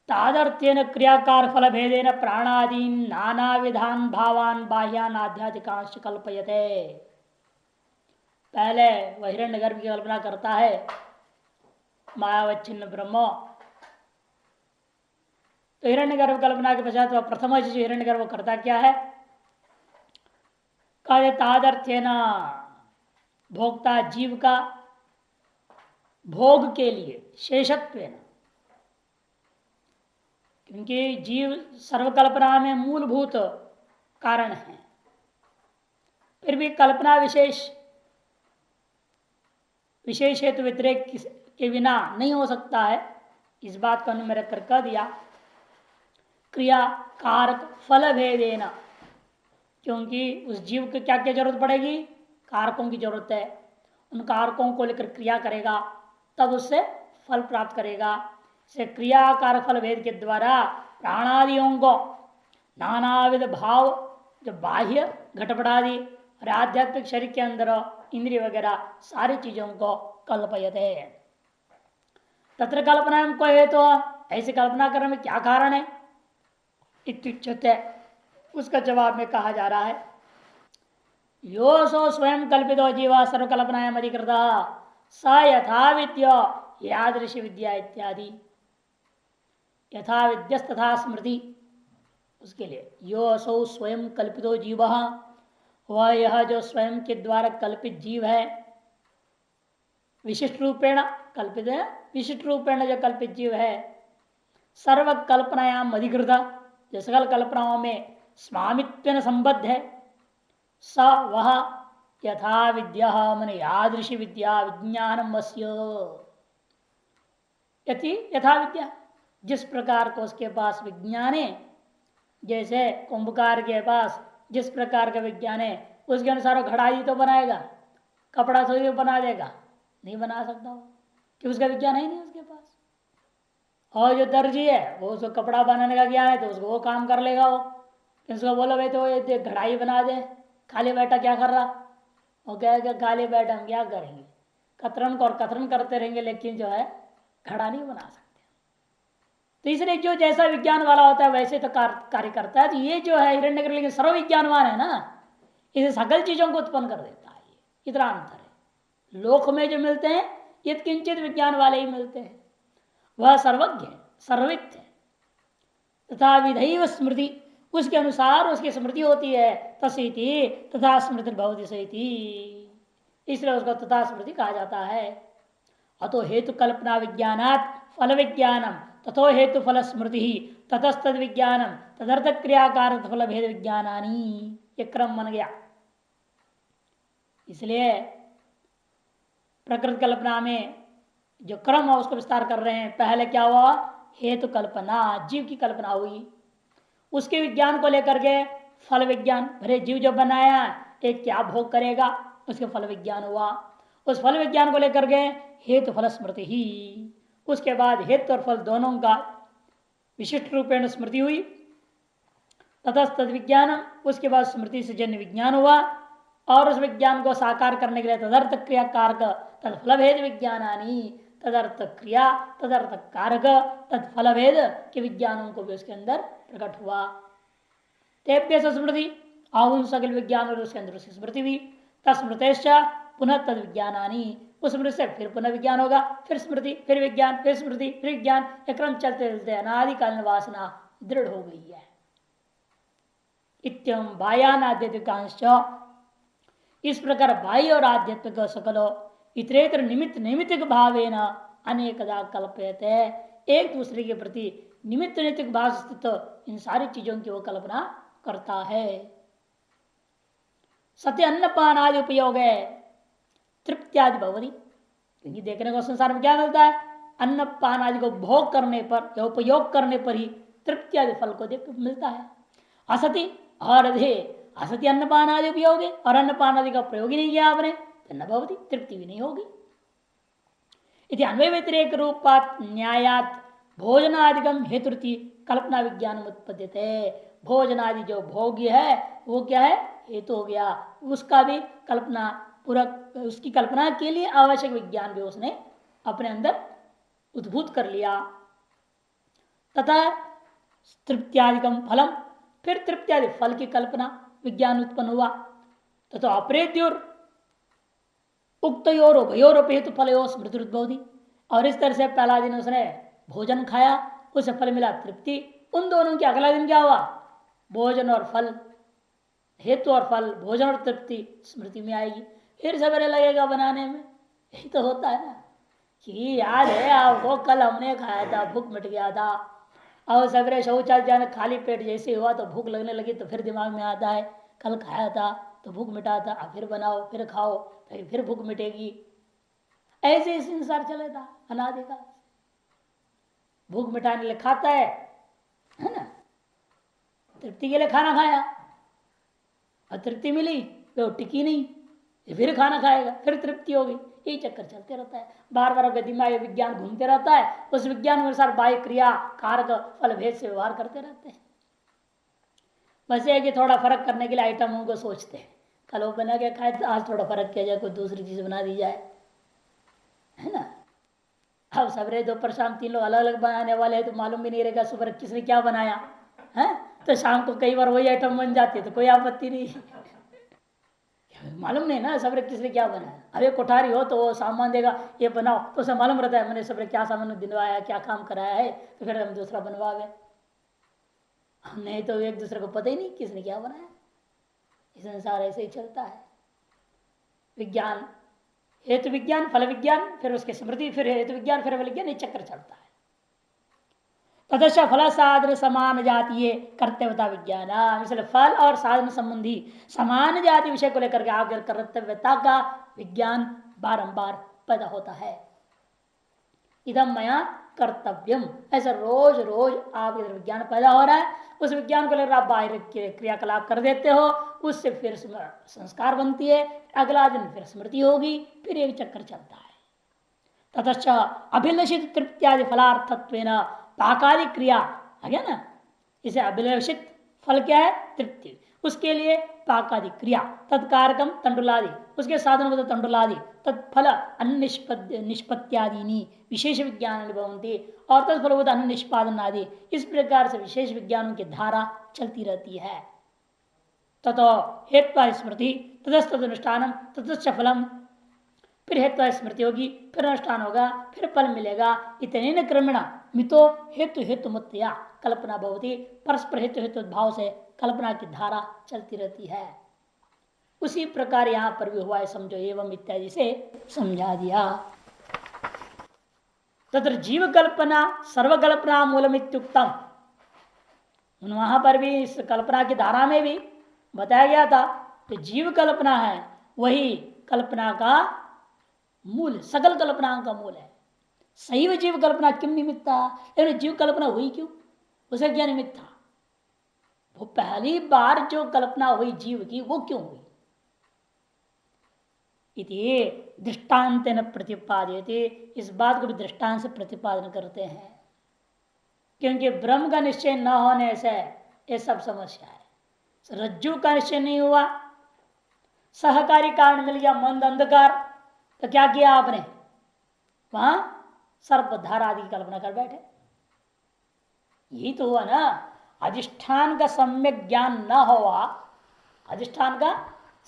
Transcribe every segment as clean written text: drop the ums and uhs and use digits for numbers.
तादर्थ्यन क्रियाकार फल भेदेन प्राणादीन नाना विधान भावान बाह्यान आध्यात्मिकांश कल्पयते। पहले वह हिरण्यगर्भ की कल्पना करता है मायावच्छिन्न ब्रह्म। तो हिरण्यगर्भ कल्पना के पश्चात वह प्रथम जो हिरण्यगर्भ करता क्या है, कहते तादर्थ्यन भोक्ता जीव का भोग के लिए शेषत्व, क्योंकि जीव सर्वकल्पना में मूलभूत कारण है, फिर भी कल्पना विशेष हेतु व्यतिरेक के बिना नहीं हो सकता है। इस बात को मैंने कर दिया क्रिया कारक फल भेदेना, क्योंकि उस जीव को क्या क्या जरूरत पड़ेगी, कारकों की जरूरत है। उन कारकों को लेकर क्रिया करेगा तब उससे फल प्राप्त करेगा। से क्रिया कारक फल भेद के द्वारा प्राणादियों को नानाविध भाव, जो बाह्य घटपटादि और आध्यात्मिक शरीर के अंदर इंद्रिय वगैरह सारी चीजों को कल्पयते है। तत्र कल्पना को हेतु, तो ऐसी कल्पना करने में क्या कारण है इत्युच्यते, उसका जवाब में कहा जा रहा है यो सो स्वयं कल्पितो जीवा सर्वकल्पनायाम अधिकृत स यथा विद्य यादृशी विद्या इत्यादि। यथा विद्यस्तथा स्मृति, उसके लिए यो असौ स्वयं कल्पितो जीव, वह यह जो स्वयं के द्वारा कल्पित जीव है, विशिष्ट रूपेण कल्पित है, विशिष्ट रूपेण जो कल्पित जीव है, सर्व कल्पनायाम अधिकृत, जो सकल कल्पनाओं में स्वामित्व संबद्ध है, स वह यथा विद्या मन यादृशी विद्या विज्ञानम यथा विद्या, जिस प्रकार को उसके पास विज्ञान है, जैसे कुंभकार के पास जिस प्रकार का विज्ञान है उसके अनुसार घड़ाई तो बनाएगा, कपड़ा थोड़ी बना देगा, नहीं बना सकता वो, कि उसका विज्ञान है नहीं उसके पास। और जो दर्जी है वो उसको कपड़ा बनाने का ज्ञान है तो उसको वो काम कर लेगा। वो उसको बोलो भाई तो ये घड़ाई बना दे, खाली बैठा क्या कर रहा, वो कहेगा खाली बैठा हम क्या करेंगे, कतरन को और कतरन करते रहेंगे, लेकिन जो है घड़ा नहीं बना सकते। तो इसलिए जो जैसा विज्ञान वाला होता है वैसे तो कार्य करता है। तो ये जो है हिरण्यगर्भ लेकिन सर्व विज्ञानवान है ना, इसे सकल चीजों को उत्पन्न कर देता है। ये इतना अंतर है। लोक में जो मिलते हैं ये किंचित विज्ञान वाले ही मिलते हैं, वह सर्वज्ञ है, सर्वित है। तथा विधैव स्मृति, उसके अनुसार उसकी स्मृति होती है, तसीति तथा स्मृति भवति सहिति, इसलिए उसको तथा स्मृति कहा जाता है। अतो हेतु कल्पना विज्ञानात् फल विज्ञानम तथो हेतु फल स्मृति ततस्तद विज्ञानम तदर्थ क्रियाकार फल भेद विज्ञानानी, ये क्रम बन गया। इसलिए प्रकृति कल्पना में जो क्रम है उसको विस्तार कर रहे हैं। पहले क्या हुआ, हेतु कल्पना, जीव की कल्पना हुई, उसके विज्ञान को लेकर के फल विज्ञान, भले जीव जो बनाया एक क्या भोग करेगा, उसके फल विज्ञान हुआ। उस फल विज्ञान को लेकर के हेतु फल स्मृति ही, उसके बाद हेतु और फल दोनों का विशिष्ट रूपेण स्मृति हुई। ततस्तद विज्ञान, उसके बाद स्मृति से जन्य विज्ञान हुआ, और उस विज्ञान को साकार करने के लिए तदर्थ क्रिया कारक तत्फल भेद विज्ञानानी, तदर्थ क्रिया तदर्थ कारक तत्फल भेद के विज्ञानों को भी उसके अंदर प्रकट हुआ। तेभ्य स्मृति, आउन सकल विज्ञान और उसके अंदर उसकी स्मृति हुई। तस्मृतेश्च पुनः तद विज्ञानानी, उस स्मृति से फिर पुनः विज्ञान होगा, फिर स्मृति, फिर विज्ञान, फिर स्मृति, फिर विज्ञान, एक क्रम चलते चलते अनादिकालीन वासना दृढ़ हो गई है। इत्यम बाह्यान आध्यात्मिकांश, इस प्रकार बाह्य और आध्यात्मिक सकलो इतरेतर निमित्त नैमित्तिक भावेन अनेकदा कल्पयते, एक दूसरे के प्रति निमित्त नैतिक भाव स्थित इन सारी चीजों की वो कल्पना करता है। सत्य अन्नपान आदि उपयोग है तृप्त्यादि भवति, क्योंकि देखने को संसार में क्या मिलता है, अन्नपान आदि को भोग करने पर या उपयोग करने पर ही तृप्त्यादि फल को देख मिलता है। असति और असति अन्नपान आदि उपयोग है, और अन्नपान आदि का प्रयोग ही नहीं किया आपने तो न भवति, तृप्ति भी नहीं होगी। इति अन्वय व्यतिरेक रूपात न्यायात भोजनादिगम हेतुति कल्पना विज्ञान उत्पद्यते। भोजनादि जो भोग्य है वो क्या है, हेतु हो गया, उसका भी कल्पना पूरा, उसकी कल्पना के लिए आवश्यक विज्ञान भी उसने अपने अंदर उद्भूत कर लिया। तथा तृप्त्यादिकम फलम, फिर तृप्त्यादि फल की कल्पना विज्ञान उत्पन्न हुआ। तथा अप्रेत्योर उक्तयोर उभयोर हेतु फलयो स्मृति उद्भवती। और इस तरह से पहला दिन उसने भोजन खाया, उसे फल मिला तृप्ति, उन दोनों के अगला दिन क्या हुआ, भोजन और फल, हेतु और फल, भोजन और तृप्ति स्मृति में आएगी, फिर सवेरे लगेगा बनाने में। यही तो होता है ना कि याद है आपको कल हमने खाया था, भूख मिट गया था, और सवेरे शौचालय जाने खाली पेट जैसे हुआ तो भूख लगने लगी, तो फिर दिमाग में आता है कल खाया था तो भूख मिटा था, अब फिर बनाओ फिर खाओ तो फिर भूख मिटेगी। ऐसे ही संसार चलेगा अनादिकाल। भूख मिटाने के लिए खाता है ना, तृप्ति के लिए खाना खाया और तृप्ति मिली तो टिकी नहीं, फिर खाना खाएगा फिर तृप्ति होगी, यही चक्कर चलते रहता है। बार बार आपका दिमाग विज्ञान घूमते रहता है, उस विज्ञान के अनुसार बाह्य क्रिया कारक फल भेद से व्यवहार करते रहते हैं। बस ये कि थोड़ा फर्क करने के लिए आइटमों को सोचते हैं, कल वो बना के खाए तो आज थोड़ा फर्क किया जाए, कोई दूसरी चीज बना दी जाए, है ना। अब सवेरे दोपहर शाम तीन लोग अलग अलग बनाने वाले हैं तो मालूम भी नहीं रहेगा सुबह किसने क्या बनाया है, तो शाम को कई बार वही आइटम बन जाती है तो कोई आपत्ति नहीं मालूम नहीं ना सवेरे किसने क्या बनाया। अब एक कोठारी हो तो वो सामान देगा ये बनाओ, तो उसे मालूम रहता है मैंने सवेरे क्या सामान दिलवाया, क्या काम कराया है, तो फिर हम दूसरा बनवा गए। नहीं तो एक दूसरे को पता ही नहीं किसने क्या बनाया। इस संसार ऐसे ही चलता है। विज्ञान, हेतु विज्ञान, फल विज्ञान, फिर उसके स्मृति, फिर हेतु विज्ञान, फिर फल विज्ञान, ये चक्कर चलता है। तदश फल साधन समान जातीय कर्तव्यता विज्ञान, इसलिए फल और साधन संबंधी समान जाति विषय को लेकर के आगे कर्तव्यता का विज्ञान बारंबार पैदा होता है। इदम मया कर्तव्यम, ऐसा रोज रोज आप इधर विज्ञान पैदा हो रहा है, उस विज्ञान को लेकर आप बाहर क्रियाकलाप कर देते हो, उससे फिर संस्कार बनती है, अगला दिन फिर स्मृति होगी, फिर एक चक्कर चलता है। ततश्च अभिलषित तृप्त्यादि फलार्थत्वेन पाकादि क्रिया आ गया ना, इसे अभिलषित फल क्या है, तृप्ति, उसके लिए पाकादि क्रिया, तत्कारकम तंडुलादि, उसके साधन तंडुलादि, तत्फल अन्न निष्पत्त्यादि विशेष विज्ञान भवन्ति, और तत्फलभूत अन्न निष्पादन आदि, इस प्रकार से विशेष विज्ञानों की धारा चलती रहती है। ततो हेत्वा स्मृति तदस्तनुष्ठानम ततश्च फलम, फिर हेतु स्मृति होगी, फिर अनुष्ठान होगा, फिर फल मिलेगा। इतने न क्रमेण मितो हेतु हेतु मुत्तया कल्पना भवती, परस्पर हेतु हेतु भाव से कल्पना की धारा चलती रहती है। उसी प्रकार यहां पर भी हुआ है, समझो एवं इत्यादि से समझा दिया। तत्र जीव कल्पना सर्वकल्पना मूलम इत्युक्तम, वहां पर भी इस कल्पना की धारा में भी बताया गया था कि जीव कल्पना है वही कल्पना का मूल, सकल कल्पना का मूल है। सही जीव कल्पना किम निमित्ता, जीव कल्पना हुई क्यों, उसे क्या निमित्त था, वो पहली बार जो कल्पना हुई जीव की वो क्यों हुई, इति दृष्टांत न प्रतिपादयते, इस बात को भी दृष्टांत से प्रतिपादन करते हैं। क्योंकि ब्रह्म का निश्चय न होने से ये सब समस्या है। रज्जु का निश्चय नहीं हुआ, सहकारी कारण मिल गया मंद अंधकार, तो क्या किया आपने, वहां सर्पधारा आदि की कल्पना कर बैठे। यही तो हुआ ना, अधिष्ठान का सम्यक ज्ञान न हुआ, अधिष्ठान का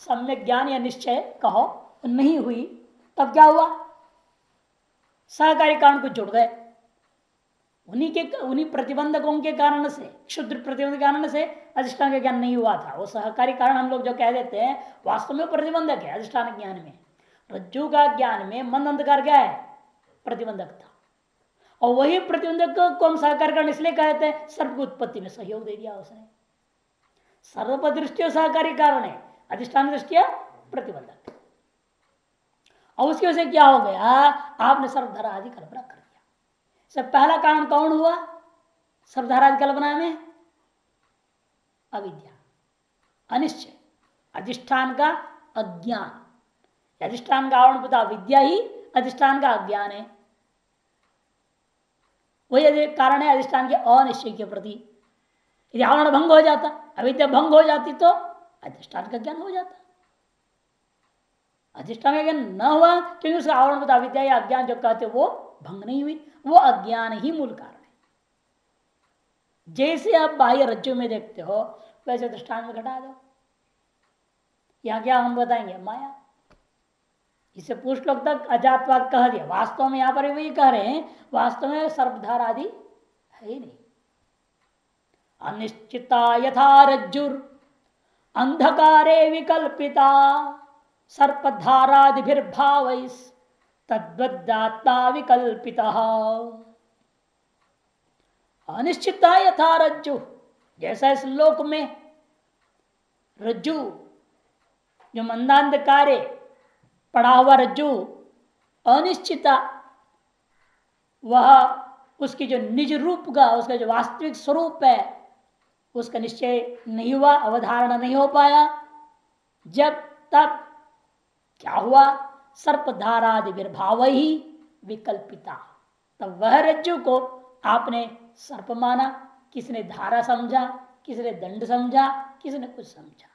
सम्यक ज्ञान या निश्चय कहो नहीं हुई, तब क्या हुआ, सहकारी कारण को जुड़ गए, उन्हीं प्रतिबंधकों के कारण से, क्षुद्र प्रतिबंध के कारण से अधिष्ठान का ज्ञान नहीं हुआ था। वो सहकारी कारण हम लोग जो कह देते हैं वास्तव में प्रतिबंधक है अधिष्ठान ज्ञान में। रज्जु का ज्ञान में मंद अंधकार क्या है, प्रतिबंधक था, और वही प्रतिबंधक को हम सहकारी कारण इसलिए कहते हैं सर्व की उत्पत्ति में सहयोग दे दिया उसने। सर्व दृष्टि सहकारी कारण है, अधिष्ठान दृष्टिया प्रतिबंधक, और उसकी वजह से क्या हो गया, आपने सर्वधारा आदि कल्पना कर दिया। सब पहला कारण कौन हुआ सर्वधारा आदि कल्पना में, अविद्या, अनिश्चय, अधिष्ठान का अज्ञान। अधिष्ठान का आवरण पता विद्या ही अधिष्ठान का अज्ञान है, वही कारण है अधिष्ठान के अनिश्चय के प्रति। यदि आवरण भंग हो जाता, अविद्या भंग हो जाती तो अधिष्ठान का ज्ञान हो जाता। अधिष्ठान का ज्ञान न हुआ क्योंकि उसका आवरण अविद्या या अज्ञान जो कहते वो भंग नहीं हुई, वो अज्ञान ही मूल कारण है। जैसे आप बाह्य रज्जु में देखते हो वैसे दृष्टांत में घटा दो। यहां क्या हम बताएंगे? माया। इसे पुष्ट लोग तक अजातवाद कह दिया, वास्तव में यहां पर वही कह रहे हैं, वास्तव में सर्पधार आदि है ही नहीं। अनिश्चिता यथा रज्जुर अंधकारे विकल्पिता सर्पधारादिभिर्भावैस् तद्वदात्मा विकल्पिता। अनिश्चितता यथा रज्जु, जैसा इस लोक में रज्जु जो मंदांधकारे पड़ा हुआ रज्जु अनिश्चिता, वह उसकी जो निज रूप का, उसका जो वास्तविक स्वरूप है उसका निश्चय नहीं हुआ, अवधारणा नहीं हो पाया। जब तब क्या हुआ? सर्पधारादि विर्भाव ही विकल्पिता, तब वह रज्जु को आपने सर्प माना, किसने धारा समझा, किसने दंड समझा, किसने कुछ समझा,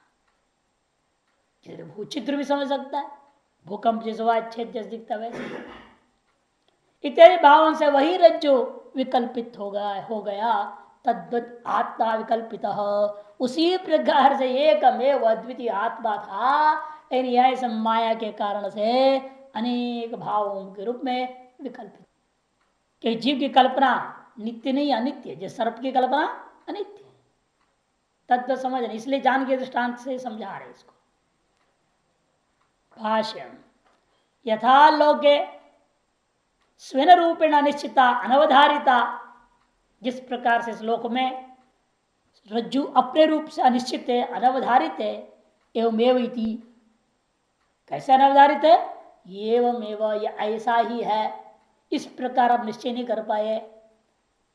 किसने भूचित्र भी समझ सकता है, भूकंप जैसे हुआ छेद जैसे दिखता वैसे इत्यादि भावों से वही रज्जु विकल्पित हो गया। तद्वत आत्मा विकल्पित, उसी प्रकार से एकमेव अद्वितीय आत्मा था, लेकिन माया के कारण से अनेक भावों के रूप में विकल्पित। कि जीव की कल्पना नित्य नहीं अनित्य, जैसे सर्प की कल्पना अनित्य, तत्व समझ नहीं, इसलिए जान के दृष्टांत से समझा रहे इसको। भाष्य यथा लोके स्वेन रूपेण अनिश्चिता अनवधारिता, जिस प्रकार से श्लोक में रज्जु अपने रूप से अनिश्चित है, अनवधारित है, एवमेव इति, कैसे अनवधारित है? एवमेव, यह ऐसा ही है, इस प्रकार आप निश्चय नहीं कर पाए।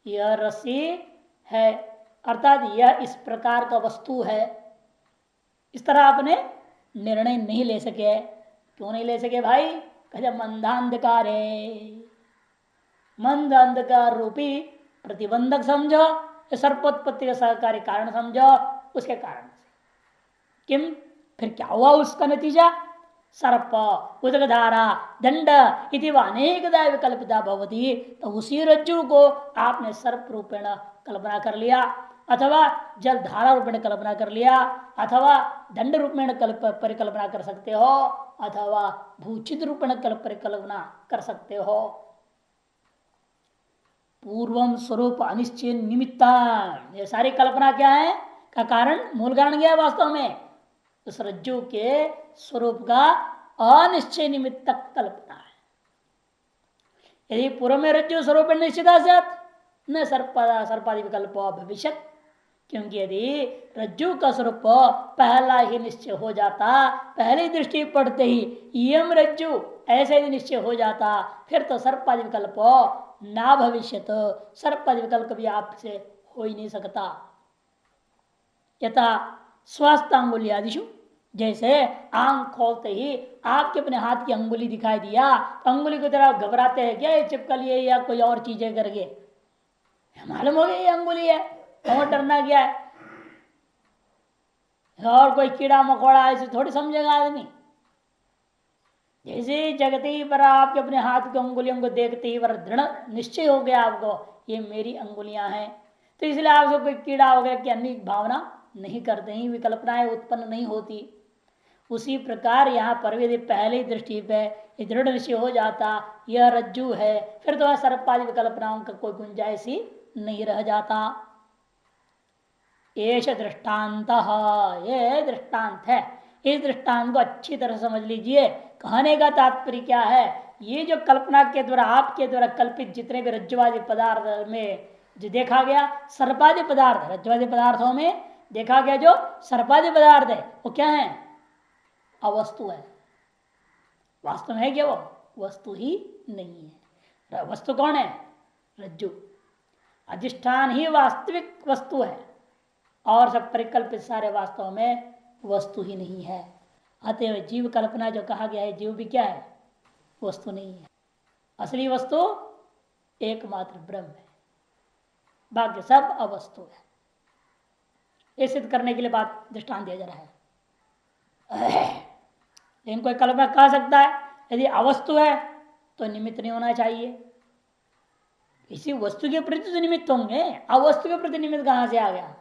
यह रस्सी है अर्थात यह इस प्रकार का वस्तु है, इस तरह आपने निर्णय नहीं ले सके। क्यों नहीं ले सके भाई? कहते मंदांधकार है, मंद अंधकार रूपी प्रतिबंधक समझो, सर्पोत्पत्ति का सहकारी कारण समझो, उसके कारण से किम, फिर क्या हुआ उसका नतीजा? सर्प उदकधारा दंड इति अनेकदा विकल्पिता भवती, तो उसी रज्जु को आपने सर्प रूपेण कल्पना कर लिया, अथवा जल धारा रूपेण कल्पना कर लिया, अथवा दंड रूपेण परिकल्पना कर सकते हो, अथवा भूचित रूपेण परिकल्पना कर सकते हो। पूर्वम स्वरूप अनिश्चय निमित्ता, ये सारी कल्पना क्या है का कारण? मूल कारण क्या है? वास्तव में उस रज्जु के स्वरूप का अनिश्चय निमित्त कल्पना है। यदि पूर्व में रज्जु स्वरूप निश्चिता न सर्पादि विकल्प भविष्य, क्योंकि यदि रज्जु का स्वरूप पहला ही निश्चय हो जाता, पहली दृष्टि पड़ते ही यम रज्जु ऐसे ही निश्चय हो जाता, फिर तो सर्पादि विकल्प ना भविष्य, सर्पादि विकल्प भी आपसे हो ही नहीं सकता। यथा स्वास्थ्य अंगुली आदिशु, जैसे आंख खोलते ही आपके अपने हाथ की अंगुली दिखाई दिया, तो अंगुली की तरफ घबराते हैं क्या? ये चिपक लिए या कोई और चीजें करके? मालूम हो गया ये अंगुली है, और डरना क्या है? और कोई कीड़ा मकोड़ा ऐसे थोड़ी समझेगा आदमी। जैसे जगते ही पर आपके अपने हाथ की अंगुलियों को देखते ही पर दृढ़ निश्चय हो गया आपको ये मेरी अंगुलियां हैं, तो इसलिए आपको कोई कीड़ा वगैरह की अन्य भावना नहीं करते ही, विकल्पनाएं उत्पन्न नहीं होती। उसी प्रकार यहाँ पर यदि पहली दृष्टि पे दृढ़ निश्चय हो जाता यह रज्जु है, फिर तो सर्पादि विकल्पनाओं का कोई गुंजाइश ही नहीं रह जाता। एष दृष्टांत, ये दृष्टांत है, इस दृष्टांत को अच्छी तरह समझ लीजिए। कहने का तात्पर्य क्या है? ये जो कल्पना के द्वारा आपके द्वारा कल्पित जितने भी रज्जुवादी पदार्थ में जो देखा गया, सर्पादि पदार्थ, रज्जुवादी पदार्थों में देखा गया जो सर्पादि पदार्थ है वो क्या है? अवस्तु है। वास्तव में है क्या? वो वस्तु ही नहीं है। वस्तु कौन है? रज्जु। अधिष्ठान ही वास्तविक वस्तु है और सब परिकल्पित सारे वास्तव में वस्तु ही नहीं है। अतएव जीव कल्पना जो कहा गया है, जीव भी क्या है? वस्तु नहीं है। असली वस्तु एकमात्र ब्रह्म है, बाकी सब अवस्तु है। ये सिद्ध करने के लिए बात दृष्टांत दिया जा रहा है। लेकिन कोई कल्पना कह सकता है यदि अवस्तु है तो निमित्त नहीं होना चाहिए, इसी वस्तु के प्रति तो निमित्त होंगे, अवस्तु के प्रति निमित्त कहां से आ गया?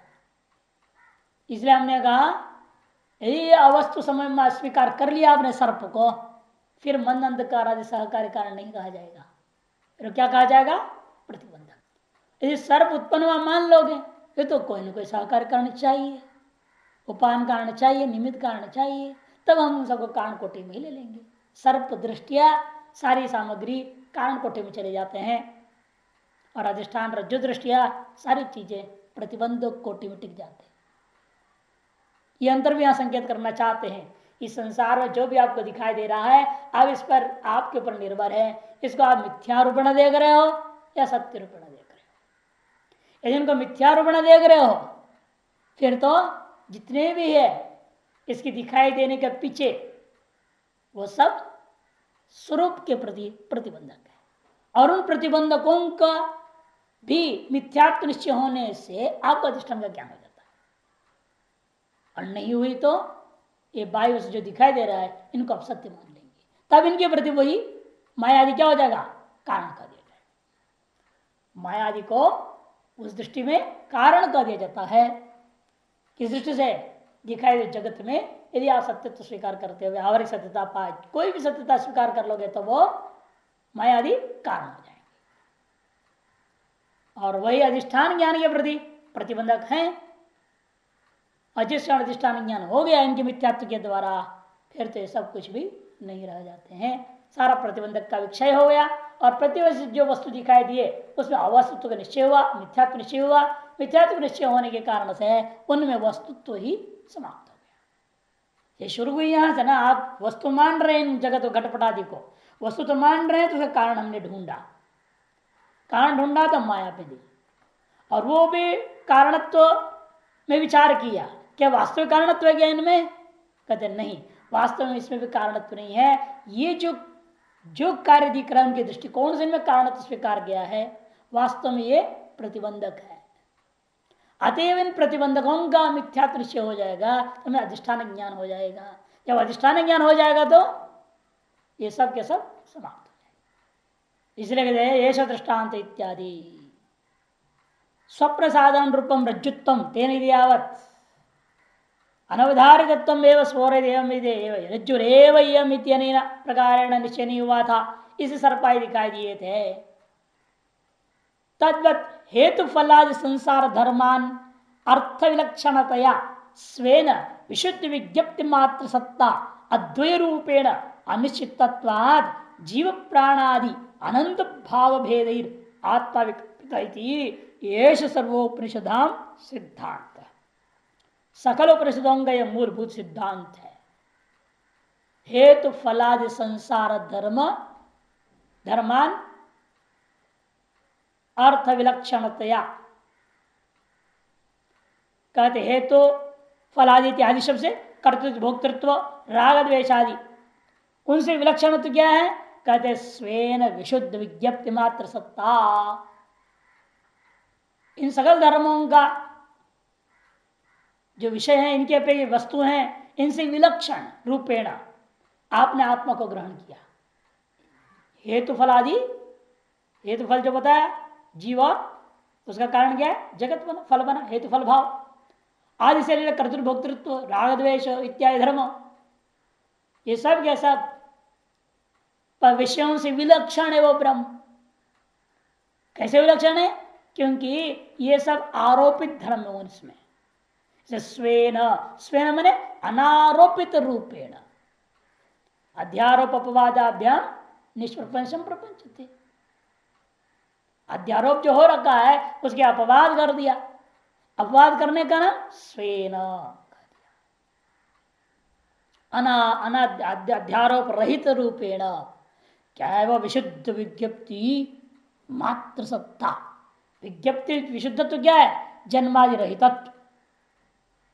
इसलिए हमने कहा यदि अवस्तु समय में अस्वीकार कर लिया आपने सर्प को, फिर मन अंधकार आदि सहकारी कारण नहीं कहा जाएगा, फिर क्या कहा जाएगा? प्रतिबंधक। यदि सर्प उत्पन्न हुआ मान लोगे, फिर तो कोई ना कोई सहकारी कारण चाहिए, उपान कारण चाहिए, निमित्त कारण चाहिए, तब हम उन सबको कारण कोटि में ही ले लेंगे। सर्प दृष्टिया सारी सामग्री कारण कोटि में चले जाते हैं, और अधिष्ठान रज्जु दृष्टिया सारी चीजें प्रतिबंध कोटि में टिक जाते हैं। ये अंतर भी यहां संकेत करना चाहते हैं। इस संसार में जो भी आपको दिखाई दे रहा है, अब इस पर आपके ऊपर निर्भर है, इसको आप मिथ्यारूपण देख रहे हो या सत्य रूपण देख रहे हो। यदि इनको मिथ्यारूपण देख रहे हो, फिर तो जितने भी है इसकी दिखाई देने के पीछे वो सब स्वरूप के प्रति प्रतिबंधक है, और उन प्रतिबंधकों का भी मिथ्यात्व निश्चय होने से आपको अधिष्ठान का ज्ञान हो जाता है। और नहीं हुई तो ये वायु से जो दिखाई दे रहा है, इनको आप सत्य मान लेंगे, तब इनके प्रति वही माया आदि क्या हो जाएगा? कारण कर दिया जाएगा। माया आदि को उस दृष्टि में कारण कर दिया जाता है। किस दृष्टि से? दिखाई दे जगत में यदि आप सत्यत्व स्वीकार करते हो, व्यावहारिक सत्यता पाए, कोई भी सत्यता स्वीकार कर लोगे तो वो माया आदि कारण हो जाएंगे, और वही अधिष्ठान ज्ञान के प्रति प्रतिबंधक हैं। और जिस क्षण अधिष्ठान ज्ञान हो गया इनके मिथ्यात्व के द्वारा, फिर तो ये सब कुछ भी नहीं रह जाते हैं, सारा प्रतिबंधक का विक्षय हो गया, और प्रतिबंध जो वस्तु दिखाई दिए उसमें अवस्तुत्व का निश्चय हुआ, मिथ्यात्व निश्चय हुआ। मिथ्यात्व निश्चय होने के कारण से उनमें वस्तुत्व ही समाप्त हो गया। ये शुरू हुई यहां से ना, आप वस्तु मान रहे हैं इन जगत घटपट आदि को, वस्तु तो मान रहे हैं, तो उसका कारण हमने ढूंढा, कारण ढूंढा तो माया पे दी, और वो भी कारणत्व में विचार किया, क्या वास्तविक कारणत्व है क्या इनमें? कहते नहीं, वास्तव में इसमें भी कारणत्व नहीं है। ये जो कार्य दिख रहा है उनके दृष्टिकोण से इनमें कारणत्व स्वीकार किया है, वास्तव में ये प्रतिबंधक है। अतएव इन प्रतिबंधकों का मिथ्यात्व निश्चय हो जाएगा, तो हमें अधिष्ठान ज्ञान हो जाएगा। जब अधिष्ठान ज्ञान हो जाएगा तो ये सब के सब समाप्त हो जाएगा। इसलिए कहते हैं येष दृष्टांत इत्यादि स्वप्न साधन रूपम रज्जुत्वम तेन यावत् अनवधारितत्वम एवं स्वरेव रज्जुरेव इयम् इत्यनेन प्रकारेण निश्चय नहीं हुआ था, इसे सर्पाई दिखाई दिए थे। तद्वत् हेतु फलादि संसार धर्मान अर्थ विलक्षणतया स्वेन विशुद्ध विज्ञप्ति मात्र सत्ता अद्वय रूपेण अनिश्चितत्वात् जीव प्राणादि अनंत भाव भेदैर आत्मा विकल्पित येष सर्वोपनिषदाम सिद्धांत। सकल उपनिषदों का यह मूलभूत सिद्धांत है। हेतु फलादि संसार धर्मान अर्थ विलक्षणतया, कहते हेतु फलादि इत्यादि शब्द से कर्तृत्व भोक्तृत्व राग द्वेष आदि, उनसे विलक्षणत्व क्या है? कहते स्वेन विशुद्ध विज्ञप्ति मात्र सत्ता। इन सकल धर्मों का जो विषय है, इनके पे वस्तु हैं, इनसे विलक्षण रूपेण आपने आत्मा को ग्रहण किया। हेतु फल आदि, हेतु फल जो बताया जीव, और उसका कारण क्या है? जगत बना, फल बना, हेतु फल भाव आदि से लेकर कर्तृभोक्तृत्व राग द्वेष इत्यादि धर्म, ये सब क्या सब पर विषयों से विलक्षण है वो ब्रह्म। कैसे विलक्षण है? क्योंकि ये सब आरोपित धर्म है उसमें। स्वेन, स्वेन माने अनारोपित रूपेण, अध्यारोप अपवादाभ्याम निष्प्रपंचम प्रपंचते। अध्यारोप जो हो रखा है उसके अपवाद कर दिया, अपवाद करने का नाम स्वेन। अध्यारोप रहित रूपेण क्या है वो? विशुद्ध विज्ञप्ति मात्र सत्ता। विज्ञप्ति विशुद्धत्व क्या है? जन्मादि रहितत्व,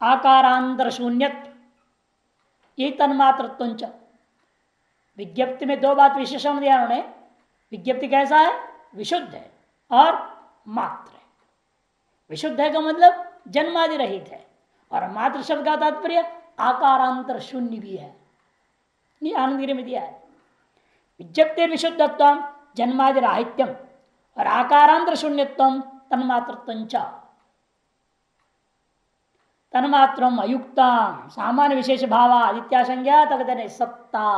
आकारांतर शून्यत्व, ये तन्मात्रत्व। विज्ञप्ति में दो बात विशेषण दिया उन्होंने। विज्ञप्ति कैसा है? विशुद्ध है और मात्र है। विशुद्ध है का मतलब जन्मादि रहित है, और मात्र शब्द का तात्पर्य आकारांतर शून्य भी है। ये आनंदगिरी में दिया है। विज्ञप्ति विशुद्धत्व जन्मादि राहित्यम, और आकारांतर शून्यत्व तन्मात्रत्व तन्मात्रम अयुक्तम सामान्य विशेष भाव इत्याशंज्ञा तक सत्ता,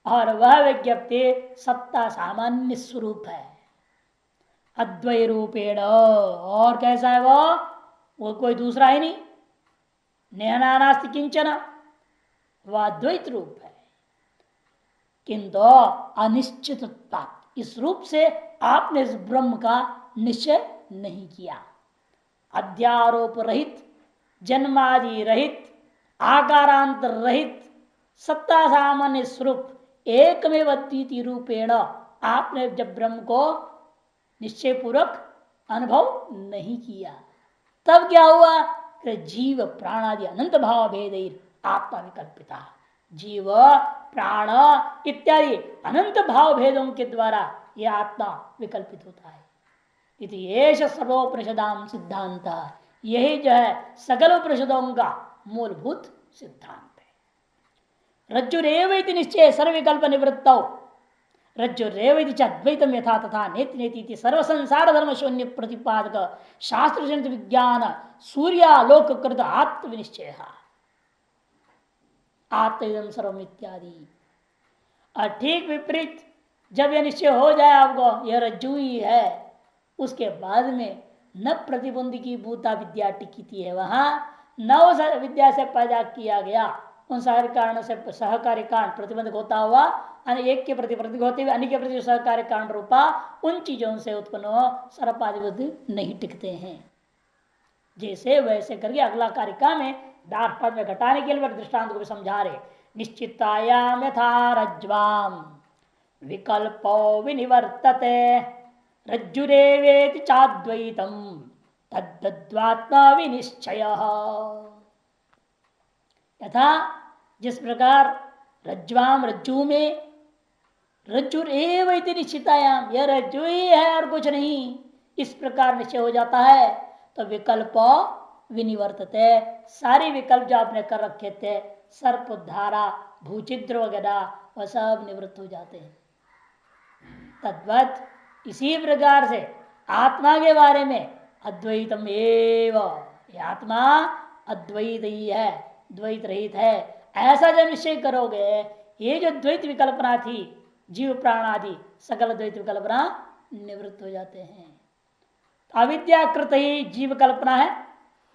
और वह विज्ञप्ति सत्ता सामान्य स्वरूप है अद्वय रूपेण। और कैसा है वो कोई दूसरा ही नहीं, नेहनानास्ति किंचन, वह अद्वैत रूप है। किंतु अनिश्चितता, इस रूप से आपने इस ब्रह्म का निश्चय नहीं किया। अध्यारोप रहित, जन्मादि रहित, आकारांतर रहित, सत्ता सामान्य स्वरूप एकमेव अद्वितीय रूपेण आपने जब ब्रह्म को निश्चय पूर्वक अनुभव नहीं किया, तब क्या हुआ कि जीव प्राणादि अनंत भाव भेद आत्मा विकल्पिता, जीव प्राण इत्यादि अनंत भाव भेदों के द्वारा यह आत्मा विकल्पित होता है। इति सर्वोपनिषदाम सिद्धांत, यही जो है सकल उपनिषदों का मूलभूत सिद्धांत है। रज्जुरेव इति निश्चय सर्वविकल्प निवृत्त, रज्जुरेव इति अद्वैतम यथा तथा नेति नेति सर्व संसार धर्म शून्य प्रतिपादक शास्त्र जनित विज्ञान सूर्यालोक कृत आत्मनिश्चय आत्म सर्वम इत्यादि। और ठीक विपरीत जब यह निश्चय हो जाए आपको यह रज्जु ही है, उसके बाद में न प्रतिबंध की भूता विद्या टिकी है, वहां न उस विद्या से पैदा किया गया उन सारे कारण से सहकारी कारण प्रतिबंधक होता हुआ एक के प्रति प्रतिक होते हुए अन्य के प्रति सहकारी कारण रूपा उन चीजों से उत्पन्न हो सर्पादि बुद्धि नहीं टिकते हैं। जैसे वैसे करके अगला कारिका में दास पद में घटाने के लिए दृष्टांत को भी समझा रहे। निश्चितायाम यथा रज्ज्वाम विकल्पो विनिवर्तते रज्जुरेवेति चाद्वैतम तद्वत्त्वात्मा विनिश्चयः। यथा जिस प्रकार रज्ज्वाम रज्जु में रज्जुरेव इति निश्चितायाम, यह रज्जु ही है और कुछ नहीं, इस प्रकार निश्चय हो जाता है तो विकल्प विनिवर्तते, सारे विकल्प जो आपने कर रखे थे सर्प धारा भूचिद्र वगैरह वह सब निवृत्त हो जाते हैं। तद्वत इसी प्रकार से आत्मा के बारे में अद्वैतम एव, आत्मा अद्वैत ही है, द्वैत रहित है, ऐसा जब निश्चय करोगे ये जो द्वैत विकल्पना थी जीव प्राण आदि सकल द्वैत विकल्पना निवृत्त हो जाते हैं। अविद्याकृत ही जीव कल्पना है,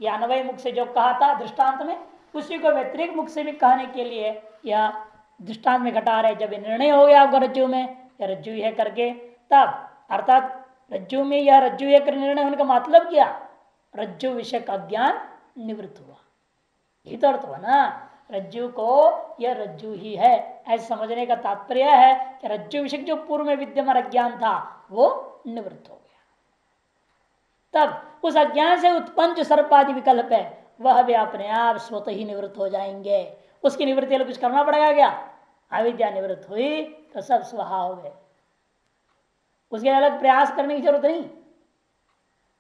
या अन्वय मुख से जो कहा था दृष्टांत में उसी को व्यतिरिक्त मुख से भी कहने के लिए यह दृष्टांत में घटा रहे। जब निर्णय हो गया आपका रज्जु में यह रज्जु है करके, तब अर्थात रज्जु में यह रज्जु है कर निर्णय होने का मतलब क्या, रज्जु विषय का ज्ञान निवृत्त हुआ, यही तो अर्थ हुआ ना। रज्जु को यह रज्जु ही है ऐसे समझने का तात्पर्य है कि रज्जु विषय जो पूर्व में विद्यमान अज्ञान था वो निवृत्त हो गया, तब उस अज्ञान से उत्पन्न जो सर्पादि विकल्प है वह भी अपने आप स्वतः ही निवृत्त हो जाएंगे। उसकी निवृत्ति के लिए कुछ करना पड़ेगा क्या, अविद्या निवृत्त हुई तो सब स्वाहा हो गए, उसके अलग प्रयास करने की जरूरत नहीं।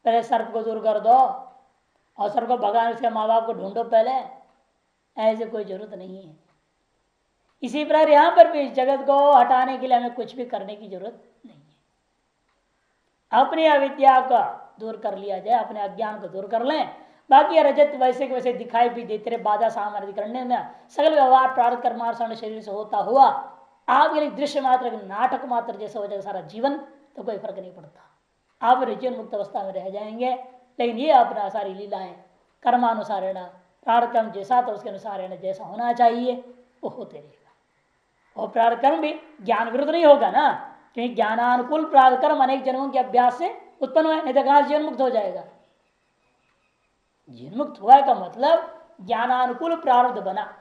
पहले सर्प को दूर कर दो और सर्प को भगाने उसके माँ बाप को ढूंढो पहले, ऐसे कोई जरूरत नहीं है। इसी प्रकार यहां पर भी जगत को हटाने के लिए हमें कुछ भी करने की जरूरत नहीं है। अपनी अविद्या का दूर कर लिया जाए, अपने अज्ञान को दूर कर लें, बाकी रजत वैसे के वैसे दिखाई भी देते रहे, बाधा सामर्थ्य करने में सकल व्यवहार प्रार्थ कर्मानुसार शरीर से होता हुआ आपके लिए दृश्य मात्र नाटक मात्र जैसा हो जाएगा सारा जीवन, तो कोई फर्क नहीं पड़ता। आप जीवन मुक्त अवस्था में रह जाएंगे, लेकिन ये अपना सारी लीलाएं कर्मानुसार प्रार्थ कर्म जैसा तो उसके अनुसार जैसा होना चाहिए वो होते रहेगा। और प्रार्थ कर्म भी ज्ञान विरुद्ध नहीं होगा ना, क्योंकि ज्ञानानुकूल प्रार्थ कर्म अनेक जन्मों के अभ्यास से उत्पन्न हुआ, नहीं तो कहां जीवन मुक्त हो जाएगा। जीवन मुक्त हुआ का मतलब ज्ञानानुकूल प्रारब्ध बना,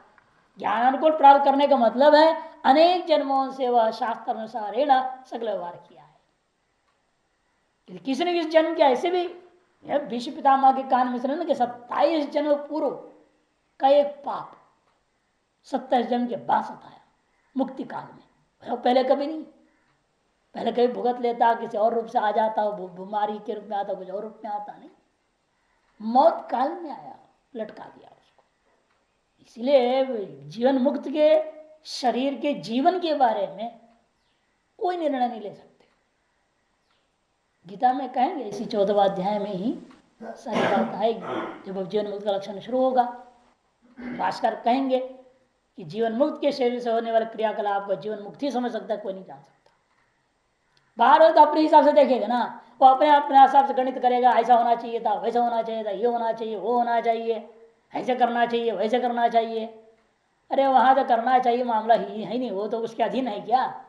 ज्ञानानुकूल प्रारब्ध करने का मतलब है अनेक जन्मों से वह शास्त्र अनुसार सकल व्यवहार किया है। किसी न किसी जन्म के ऐसे भी भीष्म पितामह के कान में सुना कि 27 जन्म पूर्व का एक पाप 27 जन्म के बाद सताया मुक्ति काल में, पहले कभी नहीं, पहले कभी भुगत लेता किसी और रूप से आ जाता, बीमारी के रूप में आता, कुछ और रूप में आता, नहीं मौत काल में आया लटका दिया उसको। इसलिए जीवन मुक्त के शरीर के जीवन के बारे में कोई निर्णय नहीं ले सकते। गीता में कहेंगे इसी 14वां अध्याय में ही सारी बात आएगी। जब जीवन मुक्त का लक्षण शुरू होगा, भास्कर कहेंगे कि जीवन मुक्त के शरीर से होने वाले क्रियाकलाप को जीवन मुक्त ही समझ सकता है, कोई नहीं जान सकता। बाहर तो अपने हिसाब से देखेगा ना, वो अपने अपने हिसाब से गणित करेगा, ऐसा होना चाहिए था, वैसा होना चाहिए था, ये होना चाहिए, वो होना चाहिए, ऐसे करना चाहिए, वैसे करना चाहिए। अरे वहां तो करना चाहिए मामला ही है नहीं, वो तो उसके अधीन है क्या?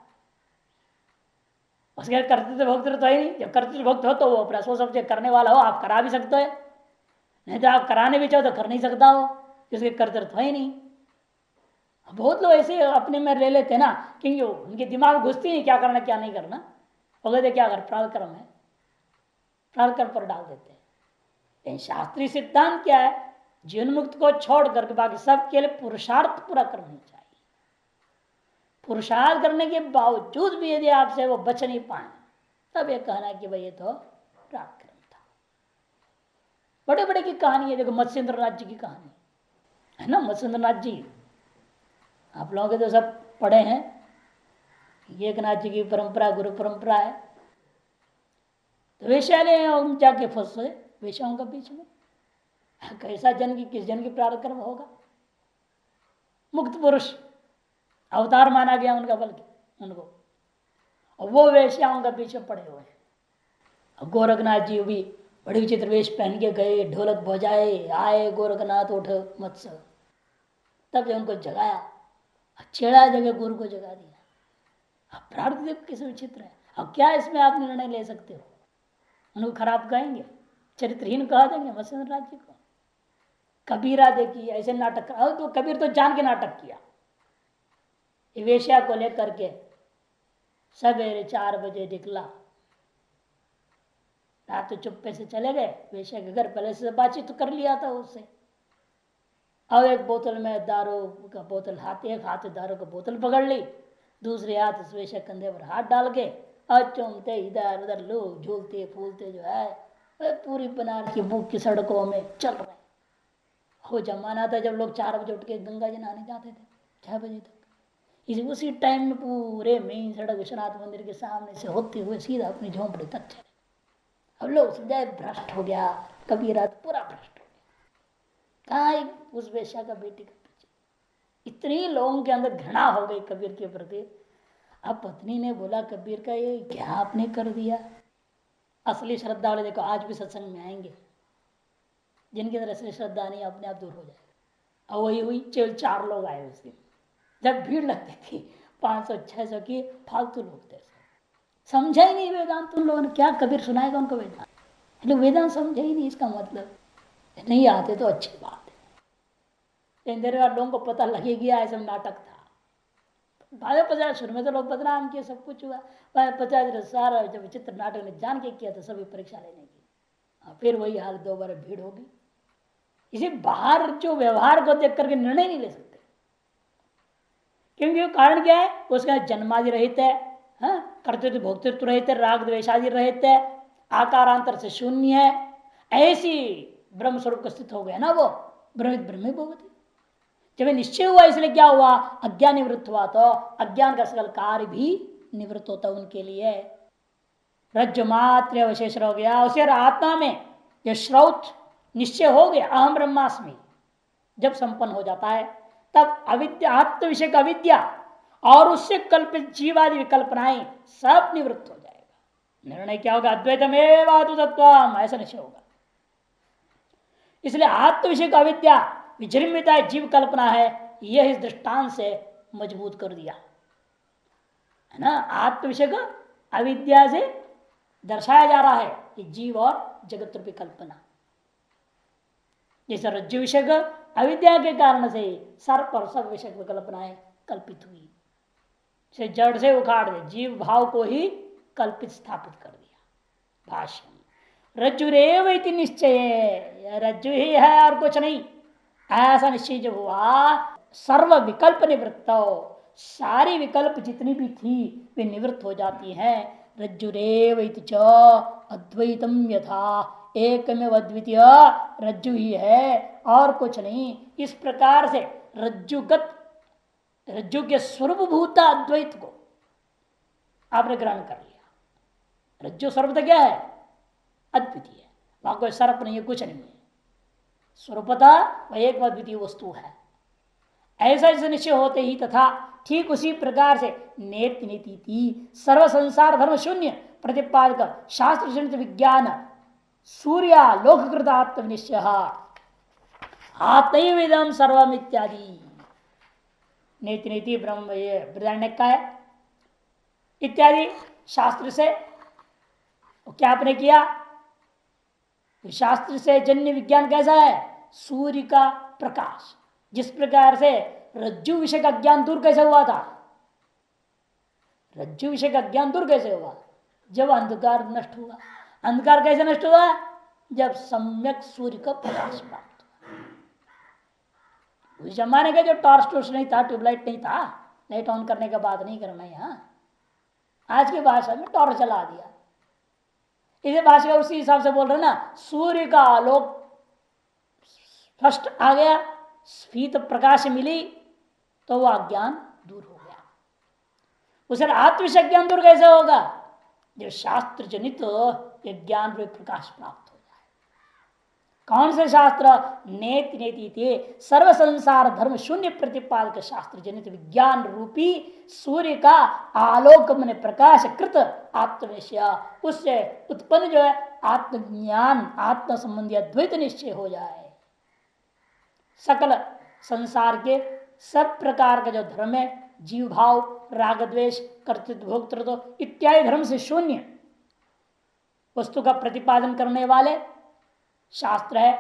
उसके कर्तृत्व भोक्तृत्व तो है नहीं। जब कर्तृत्व भोक्त हो तो वो अपना सोच समझ करने वाला हो, आप करा भी सकते हो, नहीं तो आप कराने भी चाहो तो कर नहीं सकता हो, जिसके कर्तृत्व है नहीं। बहुत लोग ऐसे अपने में ले लेते हैं ना, क्योंकि उनके दिमाग में घुसती नहीं क्या करना क्या नहीं करना। वो कहते क्या कर, प्रारब्ध कर्म है, प्रारब्ध कर्म पर डाल देते हैं। लेकिन शास्त्रीय सिद्धांत क्या है? जीवन मुक्त को छोड़ करके बाकी सबके लिए पुरुषार्थ पूरा करना चाहिए। पुरुषार्थ करने के बावजूद भी यदि आपसे वो बच नहीं पाए, तब ये कहना कि भाई ये तो प्राप्त कर्म था। बड़े बड़े की कहानी है, देखो मत्स्येंद्रनाथ जी की कहानी है ना। मत्स्येंद्रनाथ जी आप लोगों के तो सब पढ़े हैं। एक नाथ जी की परंपरा गुरु परंपरा है। तो वेश्यालय जाके फंसे वेश्याओं के बीच में। कैसा जन की किस जन की प्रारब्ध कर्म होगा? मुक्त पुरुष अवतार माना गया उनका, बल्कि उनको, और वो वेश्याओं के पीछे पड़े हुए हैं। गोरखनाथ जी भी बड़ी विचित्र वेश पहन के गए, ढोलक बजाए, आए गोरखनाथ उठ मत्स्य, तब जब उनको जगाया, छेड़ा जगह गुरु को जगा दिया। अब प्रारब्ध देखो किस विचित्र है। अब क्या इसमें आप निर्णय ले सकते हो? उनको खराब कहेंगे, चरित्रहीन कह देंगे मत्स्येंद्रनाथ जी को। कबीरा देखिए ऐसे नाटक, तो कबीर तो जान के नाटक किया। वेश्या को लेकर के सवेरे 4 बजे निकला, रात तो चुप्पे से चले गए वेश्या के घर। पहले से बातचीत तो कर लिया था उससे। अब एक बोतल में दारू का बोतल, एक हाथ दारू का बोतल पकड़ ली, दूसरे हाथ उस वेश्या कंधे पर हाथ डाल के और चूमते इधर उधर लोग झूलते फूलते जो है पूरी बनारस की बुक की सड़कों में चल रहे। वो जमाना था जब लोग 4 बजे उठ के गंगा जी नहाने जाते थे 6 बजे तक। उसी टाइम में पूरे मेन सड़क विश्वनाथ मंदिर के सामने से होते हुए सीधा अपनी झोंपड़ी तक चले। अब लोग समझाए भ्रष्ट हो गया, कबीरा पूरा भ्रष्ट हो गया। कहा उस वेश्या का बेटी का पीछे इतनी लोगों के अंदर घृणा हो गई कबीर के प्रति। अब पत्नी ने बोला कबीर का ये क्या आपने कर दिया? असली श्रद्धा वाले देखो आज भी सत्संग में आएंगे, जिनकी तरह असली श्रद्धा नहीं अपने आप दूर हो जाएगा। और वही हुई, 4 लोग आए उस दिन। जब भीड़ लगती थी 500-600 की, फालतू लोग थे, समझा ही नहीं वेदांत उन लोगों ने। क्या कबीर सुनाएगा उनको वेदांत? लोग वेदांत समझे ही नहीं। इसका मतलब नहीं आते तो अच्छी बात है, इंद्र लोगों को पता लगे गया ऐसा नाटक था। 50 शुरू में तो लोग बदनाम किए, सब कुछ हुआ। 50 सारा जब विचित्र नाटक ने जान के किया तो सभी परीक्षा लेने की। फिर वही हाल, दोबारा भीड़ होगी। इसे बाहर जो व्यवहार को देख करके निर्णय नहीं ले सकते, क्योंकि कारण क्या है? उसका जन्मादि रहित है, कर्तृत्व भोक्तृत्व रहित है, राग द्वेषादि रहित है, आकारांतर से शून्य है। ऐसी ब्रह्म स्वरूप का स्थित हो गया ना वो, ब्रह्मित ब्रह्म भवति। जब निश्चय हुआ इसलिए क्या हुआ? अज्ञान निवृत्त हुआ, तो अज्ञान का सकल कार्य भी निवृत्त होता उनके लिए। रज्जु मात्र अवशेष हो गया उसे। आत्मा में जो श्रौत निश्चय हो गया अहम ब्रह्मास्मि जब संपन्न हो जाता है, तब अविद्या, आत्म विषय का अविद्या और उससे कल्पित जीवादि विकल्पनाएं सब निवृत्त हो जाएगा। निर्णय क्या होगा? अद्वैतमेव आत्मतत्वम, ऐसा निश्चय होगा। इसलिए आत्म विषय का अविद्या विजृंभिता जीव कल्पना है, यह इस दृष्टांत से मजबूत कर दिया है ना। आत्म विषय का अविद्या से दर्शाया जा रहा है कि जीव और जगत रूपी कल्पना। जैसे रज्जु विषय का अविद्या के कारण से सर्प और सब विषय की कल्पनाएं कल्पित हुई, से जड़ से उखाड़ दे, जीव भाव को ही कल्पित स्थापित कर दिया। भाष्य रज्जुरेव इति निश्चय, रज्जु ही है और कुछ नहीं, ऐसा निश्चय जब हुआ, सर्व विकल्प निवृत्त, सारी विकल्प जितनी भी थी वे निवृत्त हो जाती हैं। रज्जुरेव इति च अद्वैतम यथा, एकमेव अद्वितीय रज्जु ही है और कुछ नहीं। इस प्रकार से रज्जुगत, रज्जु के स्वरूप भूता अद्वैत को आपने ग्रहण कर लिया। रज्जु सर्वतः क्या है? अद्वितीय, वहां कोई सर्प नहीं है, कुछ नहीं है, स्वरूपतः वह एक अद्वितीय वस्तु है। ऐसा ऐसे निश्चय होते ही तथा ठीक उसी प्रकार से नेति नीति सर्व संसार धर्म शून्य प्रतिपादक शास्त्र जनित विज्ञान सूर्यालोककृत आत्मनिश्चय आत्मविदम सर्वम इत्यादि। नेति नीति ब्रह्म ये बृहदारण्यक का है इत्यादि शास्त्र से क्या आपने किया? शास्त्र से जन्य विज्ञान कैसा है? सूर्य का प्रकाश। जिस प्रकार से रज्जु विषय का ज्ञान दूर कैसे हुआ था? रज्जु विषय का ज्ञान दूर कैसे हुआ? जब अंधकार नष्ट हुआ। अंधकार कैसे नष्ट हुआ? जब सम्यक सूर्य का प्रकाश प्राप्त हुआ। उस जमाने का जो टॉर्च टॉर्च नहीं था, ट्यूबलाइट नहीं था, लाइट ऑन करने का बात नहीं करना यहाँ। आज की भाषा में टॉर्च जला दिया, इसे भाषा उसी हिसाब से बोल रहे ना। सूर्य का आलोक स्पष्ट आ गया, स्फीत प्रकाश मिली, तो वह अज्ञान दूर हो गया। उसे आत्मविषय ज्ञान दूर कैसे होगा? जो शास्त्र जनित ज्ञान रूप प्रकाश प्राप्त हो जाए। कौन से शास्त्र? नेति नेति थे सर्व संसार धर्म शून्य प्रतिपादक शास्त्र जनित विज्ञान रूपी सूर्य का आलोक मन प्रकाश कृत आत्मनिश्चय, उससे उत्पन्न जो है आत्मज्ञान आत्म संबंधी अद्वैत निश्चय हो जाए। सकल संसार के सब प्रकार का जो धर्म है, जीव भाव, राग द्वेष, कर्तृत्व भोक्तृत्व इत्यादि धर्म से शून्य वस्तु का प्रतिपादन करने वाले शास्त्र है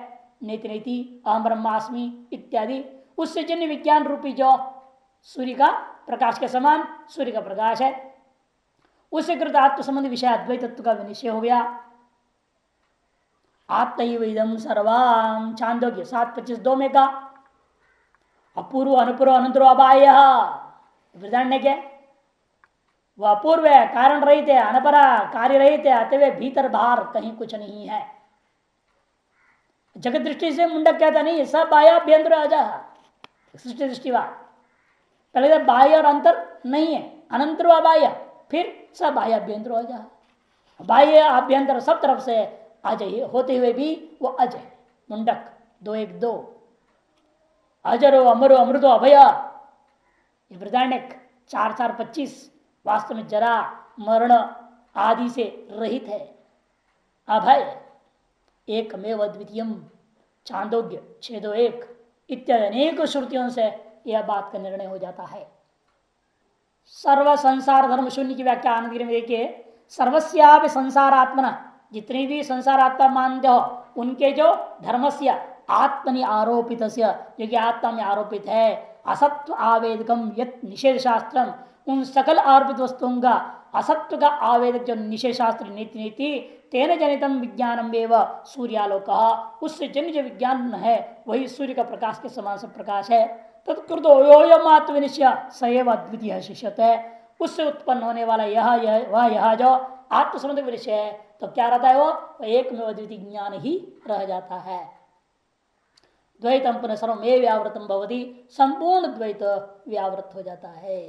नेति नीति अहम ब्रह्मास्मि इत्यादि। उससे जन्य विज्ञान रूपी जो सूर्य का प्रकाश के समान सूर्य का प्रकाश है, उससे कृत आत्म संबंधी विषय अद्वैत तत्व का विनिश्चय हो गया। आत्मैवैदं सर्वाम छांदोग्य 7:25 में का अपूर्व अनुपूर्व अनंतर अबाह्य वृदारण्य के वह अपूर्व है, कारण रहित है, अनपरा कार्य रहित है, अतः भीतर बाहर कहीं कुछ नहीं है। जगत दृष्टि से मुंडक कहता नहीं, सब बाह्य अभ्यंतर अजा सृष्टि दृष्टिवाद। पहले तो बाह्य और अंतर नहीं है, अनंतर अबाह्य, फिर सब बाह्य अभ्यंतर अजा। बाह्य अभ्यंतर सब तरफ से अजय होते हुए भी वो अजय। मुंडक 2:1-2 अजरो अमरो अमृतो अभय। ये वृदारण्यक 4:4-25 वास्तव में जरा मरण आदि से रहित है, अभय एकमेव अद्वितीयम। छांदोग्य 6:1 इत्यादि अनेक श्रुतियों से यह बात का निर्णय हो जाता है। सर्व संसार धर्म शून्य की व्याख्या आनंद में देखिए, सर्वस्यापि संसारात्मना, जितनी भी संसार आत्मा मानते हो उनके जो धर्मस्य आत्मनि आरोपित जो कि आत्मा में आरोपित है, असत्व आवेदकम यत निषेध शास्त्रम, उन सकल आरोपित वस्तुओं का असत्व का आवेदक जो निषेध शास्त्र नीति नीति तेन जनितम विज्ञानम एवं सूर्यालोक, उससे जन्य जो विज्ञान है वही सूर्य का प्रकाश के समान से प्रकाश है। तत्कृतो आत्मनिश्चय सएव अद्वितीय शिष्यत है, उससे उत्पन्न होने वाला यह जो आत्म संबंध विषय है, तो क्या रहता है? वो एक में अद्वितीय ज्ञान ही रह जाता है। द्वैतम पुनः सर्वमेव व्यावृतम भवति, संपूर्ण द्वैत व्यावृत हो जाता है।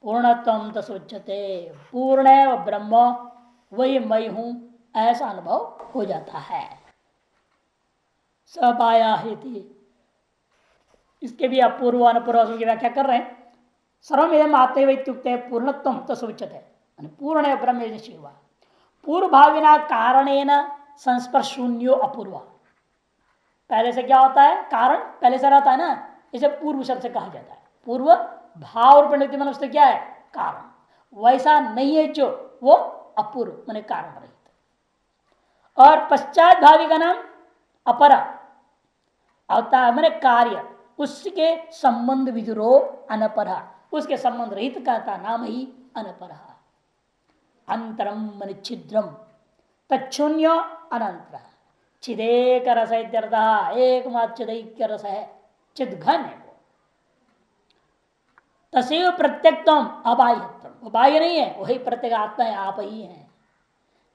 पूर्णत्वम तसोच्यते, पूर्ण ब्रह्म वही मैं हूं, ऐसा अनुभव हो जाता है। सपाया हेति, इसके भी आप पूर्व अनुपूर्व की व्याख्या कर रहे हैं। सर्वमिदम आत्मैवैत्युक्ते पूर्णत्वम तसोच्यते, पूर्ण ब्रह्म निश्चय हुआ। पूर्व भाविना कारणेन संस्पर्श शून्यो अपूर्व। पहले से क्या होता है? कारण पहले से रहता है ना, इसे पूर्व शब्द से कहा जाता है। पूर्व भाव और परिणति मनुष्य क्या है? कारण। वैसा नहीं है जो वो अपूर्व माने कारण रहित। और पश्चात भावी का नाम अपरा अवता मैंने कार्य, उसके संबंध विदुरो अनपरा, उसके संबंध रहित का नाम ही अनपरा। अंतरम मन छिद्रम तच्छून्य अनंतर, चिदेक रस एकमात्र चिदैक्य रस है, चिदघन है वो। तसेव प्रत्यक्तम अबाह्यत्म, वो बाह्य नहीं है, वही प्रत्येक आत्मा है, आप ही है।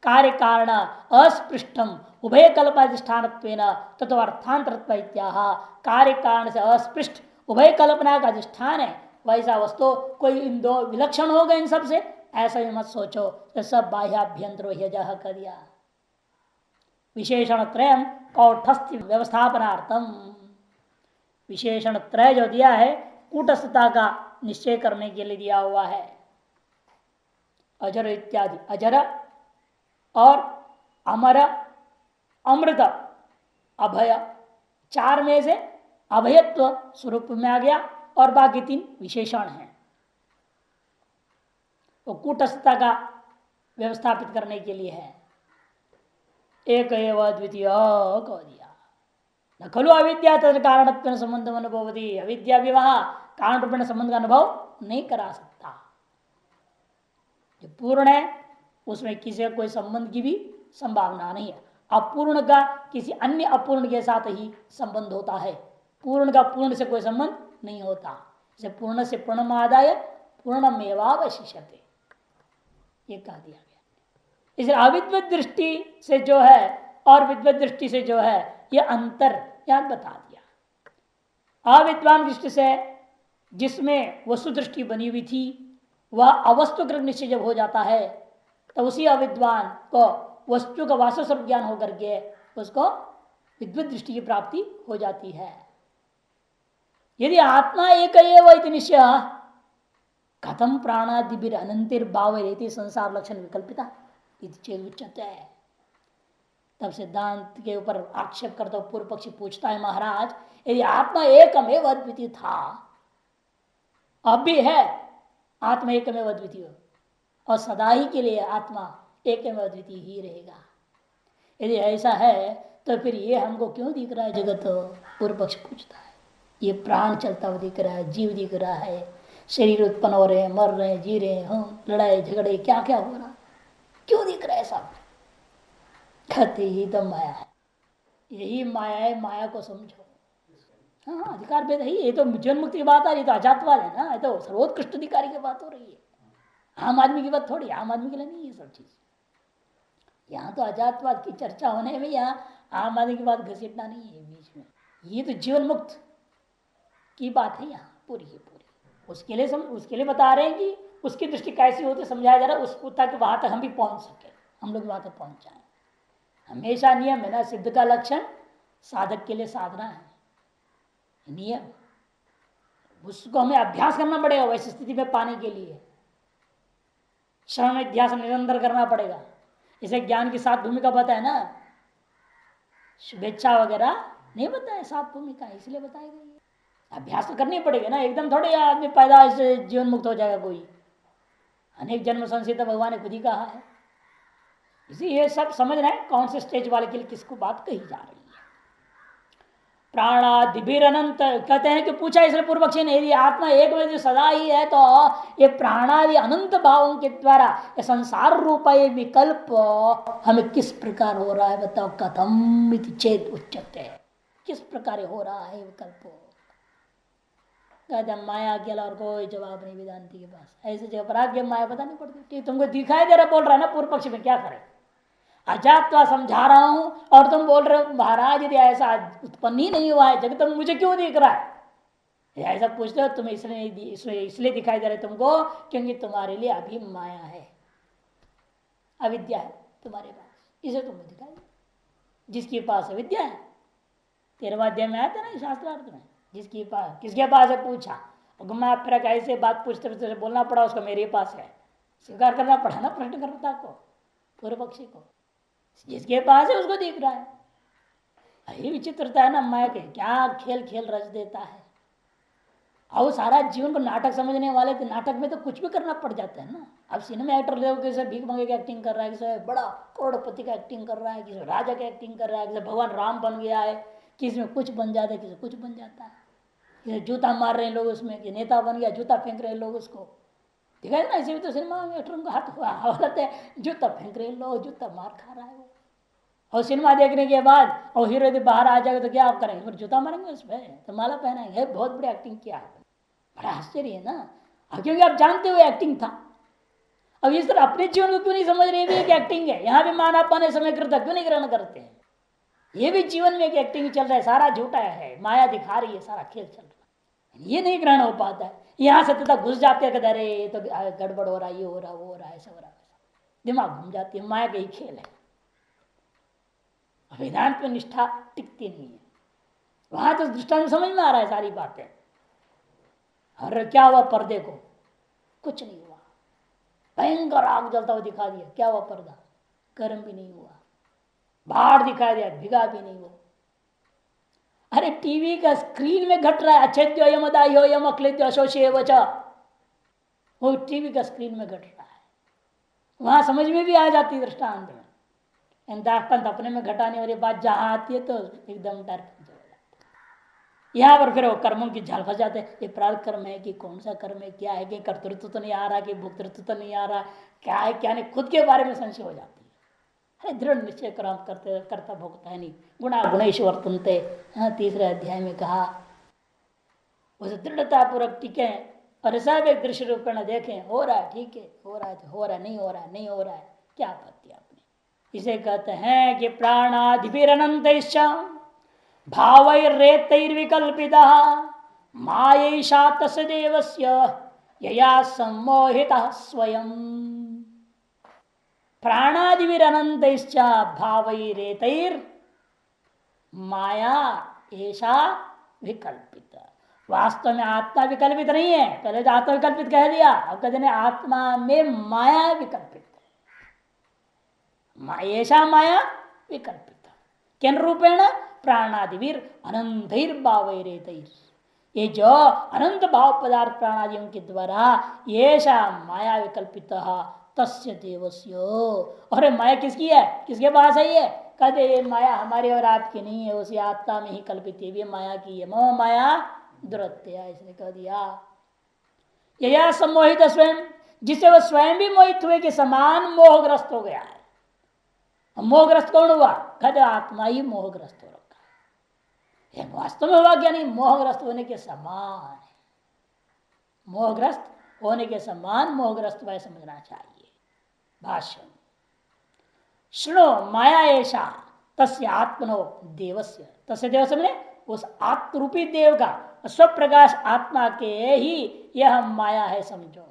कार्य कारण अस्पृष्टम उभय कल्पाधिष्ठान तत्वार्थांतर, कार्य कारण से अस्पृष्ट उभय कल्पना का अधिष्ठान है, वैसा वस्तु कोई इन दो विलक्षण हो गए इन सबसे, ऐसा ही मत सोचो। तो सब बाह्याभ्यंतर कर दिया। विशेषण त्रय कौटस्थ्य व्यवस्थापनार्थम, विशेषण त्रय जो दिया है कूटस्थता का निश्चय करने के लिए दिया हुआ है। अजर इत्यादि, अजर और अमर, अमृत, अभय, चार में से अभयत्व स्वरूप में आ गया और बाकी तीन विशेषण हैं। वो कूटस्थता का व्यवस्थापित करने के लिए है। एक एवं द्वितीय कह दिया। न खलु अविद्या तद कारण संबंध अनुभवती, अविद्या विवाह कारण रूपेण संबंध का अनुभव नहीं करा सकता। जो पूर्ण है उसमें किसी का कोई संबंध की भी संभावना नहीं है। अपूर्ण का किसी अन्य अपूर्ण के साथ ही संबंध होता है, पूर्ण का पूर्ण से कोई संबंध नहीं होता। जैसे पूर्ण से पूर्णमादाय पूर्णमेवावशिष्यते, ये कह दिया गया। इसलिए अविद्वत दृष्टि से जो है और विद्वत दृष्टि से जो है यह अंतर यहां बता दिया। अविद्वान दृष्टि से जिसमें वस्तु दृष्टि बनी हुई थी वह अवस्तुकृत निश्चय जब हो जाता है तो उसी अविद्वान को वस्तु का वास्तव स्वरूप ज्ञान होकर के उसको विद्वत दृष्टि की प्राप्ति हो जाती है। यदि आत्मा एक निश्चय कथम प्राणादिभिर अनंतिर भाव रहती संसार लक्षण विकल्पिता उच्चते है। तब सिद्धांत के ऊपर आक्षेप करता हुआ पूर्व पक्षी पूछता है, महाराज यदि आत्मा एकमेव अद्वितीय था, अब भी है आत्मा एकमेव अद्वितीय और सदा ही के लिए आत्मा एकमेव अद्वितीय ही रहेगा, यदि ऐसा है तो फिर ये हमको क्यों दिख रहा है जगत? पूर्व पक्ष पूछता है। ये प्राण चलता हुआ दिख रहा है, जीव दिख रहा है, शरीर उत्पन्न हो रहे हैं, मर रहे हैं, जी रहे हैं, हम लड़ाई झगड़े क्या क्या हो रहा, क्यों दिख रहा है सब? कहते ही तो माया है, यही माया है, माया को समझो। हाँ अधिकार भेद है, ये तो जीवन मुक्ति की बात आ रही, तो अजातवाद है ना, ये तो सर्वोत्कृष्ट अधिकारी की बात हो रही है। आम आदमी की बात थोड़ी, आम आदमी के लिए नहीं है सब चीज। यहाँ तो अजातवाद की चर्चा होने में यहाँ आम आदमी की बात घसीटना नहीं है बीच में। ये तो जीवन मुक्त की बात है यहाँ पूरी की पूरी। उसके लिए बता रहे हैं कि उसकी दृष्टि कैसी होती समझाया जा रहा है उसको, ताकि वहां तक हम भी पहुंच सके, हम लोग वहां तक पहुंच जाए। हमेशा नियम है ना, सिद्ध का लक्षण साधक के लिए साधना है, नियम उसको हमें अभ्यास करना पड़ेगा वैसी स्थिति में पाने के लिए। श्रवण अध्यास निरंतर करना पड़ेगा। इसे ज्ञान की 7 भूमिका बताए ना, शुभेच्छा वगैरह नहीं बताए, 7 भूमिका इसलिए बताई गई है। अभ्यास तो करनी पड़ेगा ना, एकदम थोड़े आदमी पैदा से जीवन मुक्त हो जाएगा कोई। अनेक जन्म संसिद्ध भगवान ने खुद ही कहा है। इसी ये सब समझ रहे हैं कौन से स्टेज वाले के लिए किसको बात कही जा रही है। प्राणादिभिर अनंत कहते हैं कि पूछा इसलिए पूर्व पक्षी ने, यदि आत्मा एक में सदा ही है तो ये प्राणादि अनंत भावों के द्वारा ये संसार रूप ये विकल्प हमें किस प्रकार हो रहा है बताओ? कथम इति चेत उच्यते, किस प्रकार हो रहा है विकल्प? कहते माया के अलावा और कोई जवाब नहीं वेदांति के पास। ऐसे जगह पर आगे माया पता नहीं पड़ती, तुमको दिखाई दे रहा बोल रहा है ना पूर्व पक्ष में, क्या करे? अजातवा समझा रहा हूं और तुम बोल रहे हो महाराज यदि ऐसा उत्पन्न ही नहीं हुआ है जगत तो मुझे क्यों दिख रहा है? ऐसा पूछते हो तुम्हें इसलिए दिखाई दे रहा है तुमको क्योंकि तुम्हारे लिए अभी माया है, अविद्या है तुम्हारे पास, इसे तुमको दिखाई दे। जिसके पास अविद्या है 13वां अध्याय में आया था ना शास्त्रार्थ में, जिसके पास किसके पास है पूछा, घुमा फिर ऐसे बात पूछते बोलना पड़ा उसको मेरे पास है, स्वीकार करना पड़ा ना प्रश्नकर्ता को, पूर्व पक्षी को। जिसके पास है उसको दिख रहा है। यही विचित्रता है ना माया के, क्या खेल खेल रच देता है। और सारा जीवन को नाटक समझने वाले थे, नाटक में तो कुछ भी करना पड़ जाता है ना। अब सिनेमा एक्टर लोग कैसे भीख मांगे की एक्टिंग कर रहा है, किसी बड़ा करोड़पति का एक्टिंग कर रहा है, किसी राजा का एक्टिंग कर रहा है, किसी भगवान राम बन गया है, किसी में कुछ बन जाता है, किसी कुछ बन जाता है, किसी जूता मार रहे हैं लोग उसमें, कि नेता बन गया जूता फेंक रहे हैं लोग उसको, ठीक है ना। इसी में तो सिनेमा में एक्टरों का हाथ हालत है, जूता फेंक रहे लोग, जूता मार खा रहा है वो। और सिनेमा देखने के बाद और हीरो यदि बाहर आ जाएगा तो क्या आप करेंगे? फिर जूता मारेंगे उसमें, तो माला पहनाएंगे, बहुत बड़ी एक्टिंग किया है। बड़ा आश्चर्य है ना, अब क्योंकि आप जानते हो एक्टिंग था। अब इस तरह अपने जीवन को क्यों नहीं समझ रहे भी कि एक्टिंग है? यहाँ भी मान अपने समय करता क्यों नहीं ग्रहण करते हैं? ये भी जीवन में एक एक्टिंग चल रहा है, सारा झूठा है, माया दिखा रही है, सारा खेल चल रहा है, ये नहीं ग्रहण हो पाता है। यहाँ से तथा घुस जाते हैं, अरे ये तो गड़बड़ हो रहा है, ये हो रहा, वो हो रहा है, ऐसा हो रहा है, दिमाग घूम जाती है, माया का ही खेल है। वेदांत में निष्ठा टिकती नहीं है। वहां तो दृष्टांत समझ में आ रहा है सारी बातें। हर क्या हुआ पर्दे को? कुछ नहीं हुआ। भयंकर आग जलता हुआ दिखा दिया, क्या हुआ? पर्दा गर्म भी नहीं हुआ। बाहर दिखा दिया, भिगा भी नहीं हुआ। अरे टीवी का स्क्रीन में घट रहा है, अच्छेद्यो यम अदाह्यो यम अक्लिद्यो अशोष्य वच, वो टीवी का स्क्रीन में घट रहा है। वहां समझ में भी आ जाती है दृष्टांत में। दृष्टांत अपने में घटाने वाली बात जहां आती है तो एकदम डर हो जाता है। यहाँ पर फिर वो कर्मों की झाल फंस जाते हैं। ये प्रारब्ध कर्म है कि कौन सा कर्म है, क्या है, कि कर्तृत्व तो नहीं आ रहा, कि भोक्तृत्व तो नहीं आ रहा, क्या है क्या नहीं, खुद के बारे में संशय हो जाती है। अरे दृढ़ निश्चय कर्म करते करता भोगता है नहीं, गुणा गुणेश वर्तनते, तीसरे अध्याय में कहा। उसे दृढ़ता पूर्वक टिके और सब एक दृश्य रूपेण देखें, हो रहा है ठीक है, हो रहा है तो हो रहा है, नहीं हो रहा है नहीं हो रहा है, क्या आपत्ति आपने। इसे कहते हैं कि प्राणाधिभिरनंत भावैर्रेतैर्विकल्पिता मायैषा तस्य देवस्य यया सम्मोहितः स्वयं। प्राणादिविरनंत भावैरेतैर माया ऐसा विकल्पित। वास्तव में आत्मा विकल्पित नहीं है। पहले तो आत्मा विकल्पित कह दिया, अब कहते हैं आत्मा में माया विकल्पित है। ऐसा माया विकल्पित किन रूपेण? प्राणादिवीर अनंतैर भावैरेतैर, ये जो अनंत भाव पदार्थ प्राणादियों के द्वारा ऐसा माया विकल्पित तस्य देवस्य। और माया किसकी है, किसके पास है ये? कहते ये माया हमारी और आपकी नहीं है, उसी आत्मा में ही कल्पित है, ये माया की है। मोह माया दुरत्या, इसने कह दिया। यया सम्मोहित स्वयं, जिससे वह स्वयं भी मोहित हुए के समान मोहग्रस्त हो गया है। मोहग्रस्त कौन हुआ? कहते आत्मा ही मोहग्रस्त हो रखा है। वास्तव में हुआ क्या? नहीं, मोहग्रस्त होने के समान है। मोहग्रस्त होने के समान मोहग्रस्त वह समझना चाहिए। भाष्य श्रो माया ऐसा तस्य आत्मनो देवस्य, तस्य देवस्य मैंने उस आत्मरूपी देव का, स्वप्रकाश आत्मा के ही यह माया है समझो।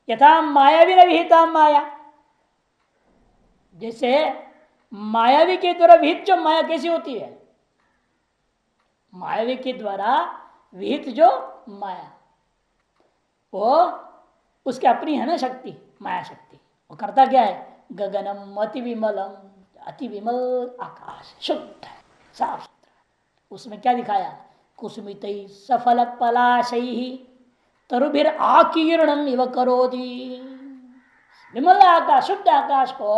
यथा माया भी विहिता माया, जैसे मायावी के द्वारा विहित जो माया कैसी होती है? मायावी के द्वारा विहित जो माया, वो उसकी अपनी है ना शक्ति, माया शक्ति। वो करता क्या है? गगनम अति विमलम, अति विमल आकाश शुद्ध है, साफ सुथरा। उसमें क्या दिखाया? कुसुमित सफल पलाशई तरुभिर आकीर्णम इव करोति। विमल आकाश, शुद्ध आकाश को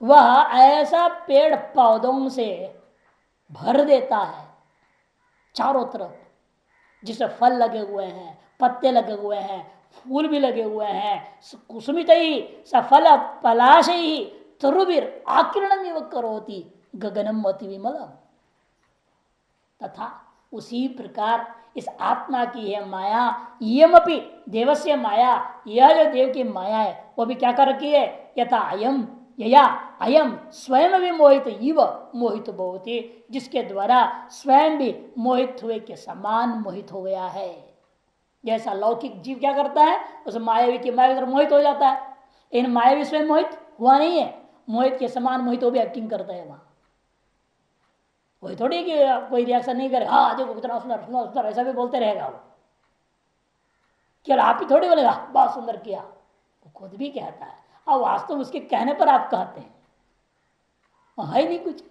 वह ऐसा पेड़ पौधों से भर देता है चारों तरफ, जिसमें फल लगे हुए हैं, पत्ते लगे हुए हैं, फूल भी लगे हुए हैं। कुसुमित ही सफल पलाश ही तरुबिर आकिरणम करोति गगनम अति विमलम। तथा उसी प्रकार इस आत्मा की है माया, यमपि देवस्य माया, यह जो देव की माया है वो भी क्या कर रखी है? यथा अयम यया अयम स्वयं भी मोहित इव मोहित भवति, जिसके द्वारा स्वयं भी मोहित हुए के समान मोहित हो गया है। जैसा लौकिक जीव क्या करता है? उस मायावी की माया तरफ मोहित हो जाता है। इन मायावी स्वयं मोहित हुआ नहीं है, मोहित के समान मोहित वो भी एक्टिंग करता है वहां। कोई थोड़ी कि कोई रिएक्शन नहीं करे, हाँ देखो कितना सुंदर सुंदर सुंदर, ऐसा भी बोलते रहेगा वो। केवल आप ही थोड़ी बोलेगा बहुत सुंदर किया, वो खुद भी कहता है। और वास्तव उसके कहने पर आप कहते हैं, है नहीं कुछ,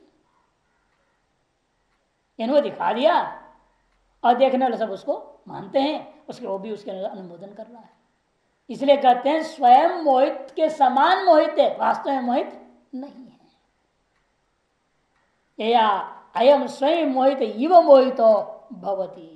इन्होंने दिखा दिया और देखने वाले सब उसको मानते हैं, उसके वो भी उसके अनुमोदन कर रहा है। इसलिए कहते हैं स्वयं मोहित के समान मोहित है, वास्तव में मोहित नहीं है। या अयम स्वयं मोहित इव मोहितो भवति।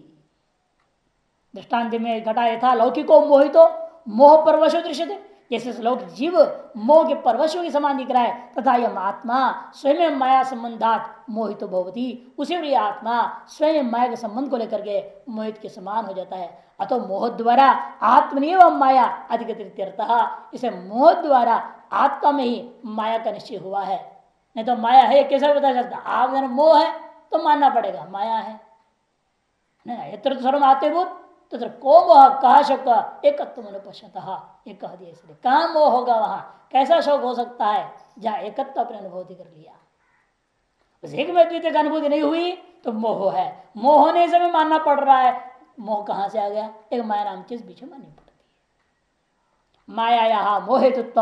दृष्टांत में घटा यथा लौकिको मोहितो मोह परवशो दृश्यते, जैसे लौकिक जीव मोह के परवशों के समान दिख रहा है, तथा यह आत्मा स्वयं माया संबंधात मोहितो भवति, उसी लिए आत्मा स्वयं माया के संबंध को लेकर के मोहित के समान हो जाता है। अतो मोह द्वारा आत्मनिव माया अधिगत, इसे मोह द्वारा आत्मा में ही माया का निश्चय हुआ है। नहीं तो माया है कैसे पता चलता? आप अगर मोह है तो मानना पड़ेगा माया है। यत्र तो सर्वम आत्मभूत तत्र को मोह कहा शोक एकत्व अनुपश्यतः, ये कह दिया। इसलिए कहाँ मोह होगा, वहां कैसा शोक हो सकता है जहां एकत्व अपने अनुभूति कर लिया। उस एक में द्वितीय का अनुभूति नहीं हुई तो मोह है, मोह होने से भी मानना पड़ रहा है। मोह कहां से आ गया? एक माया नाम चीज बीच में माननी पड़ती है। माया या मोहेतुत्व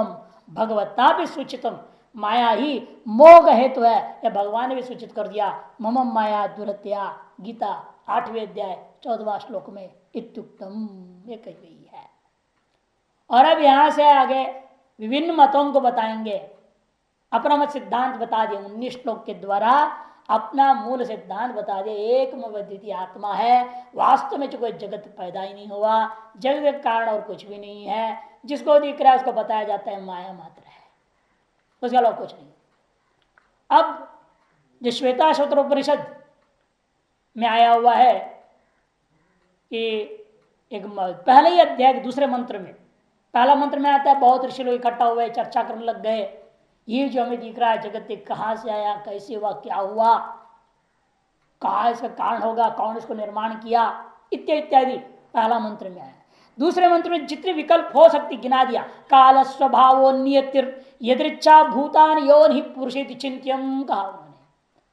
भगवता भी सूचितम, माया ही मोह हेतु है, यह भगवान ने भी सूचित कर दिया। मम माया दुरत्या, गीता 8वें अध्याय 14वां श्लोक में इत्युक्तम, ये कही गई है। और अब यहां से आगे विभिन्न मतों को बताएंगे। अपना मत सिद्धांत बता दिए 19 श्लोक के द्वारा, अपना मूल सिद्धांत बता दिए। एक द्वितीय आत्मा है, वास्तव में जो कोई जगत पैदा ही नहीं हुआ, जगत के कारण और कुछ भी नहीं है, जिसको दिख रहा है उसको बताया जाता है माया मात्र है, उसका लोग कुछ नहीं। अब जो श्वेता शोत्रोपनिषद में आया हुआ है कि एक पहले ही अध्याय के दूसरे मंत्र में, पहला मंत्र में आता है बहुत ऋषि लोग इकट्ठा हुए चर्चा करने लग गए, ये जो हमें दिख रहा है जगत कहाँ से आया, कैसे हुआ, क्या हुआ, कहाँ इसका कारण होगा, कौन इसको निर्माण किया, इत्यादि इत्यादि पहला मंत्र में आया। दूसरे मंत्र में जितने विकल्प हो सकती गिना दिया। काल स्वभावो नियतिर यदृच्छा भूतान योन ही पुरुषेति चिंत्यम कहा उन्होंने।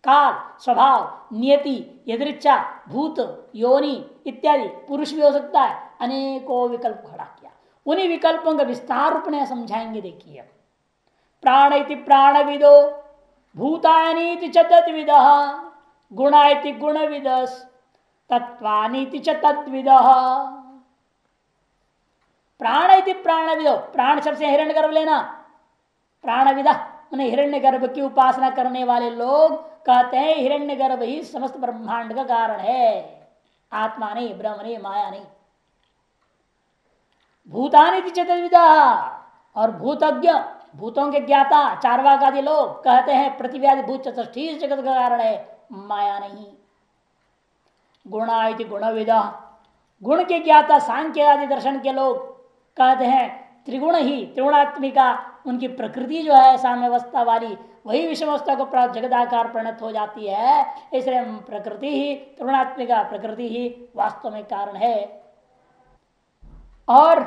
काल, स्वभाव, नियति, यदृच्छा, भूत, योनि इत्यादि, पुरुष भी हो सकता है, अनेकों विकल्प खड़ा किया। उन्हीं विकल्पों का विस्तार रूप में समझाएंगे। देखिए, प्राण इति प्राणविदो, भूतानीति च तद्विदः, गुणा इति गुणविदस्, तत्वानीति च तद्विदः। प्राण इति प्राणविदो, प्राण शब्द से हिरण्यगर्भ लेना, प्राणविदा माने हिरण्यगर्भ की उपासना करने वाले लोग कहते हैं हिरण्यगर्भ ही समस्त ब्रह्मांड का कारण है, आत्मा नहीं, ब्रह्म नहीं, माया नहीं। भूतानि इति च तद्विदः, और भूतज्ञ, भूतों के ज्ञाता चार्वाक आदि लोग कहते हैं पृथ्वी आदि भूत चतुष्टय जगत का कारण है, माया नहीं। गुणा इति गुणविदा, गुण के ज्ञाता सांख्य आदि दर्शन के लोग कहते हैं त्रिगुण ही, त्रिगुणात्मिका उनकी प्रकृति जो है साम्यावस्था वाली, वही विषमावस्था को प्राप्त जगदाकार परिणत हो जाती है, इसलिए प्रकृति ही, त्रिगुणात्मिका प्रकृति ही वास्तव में कारण है। और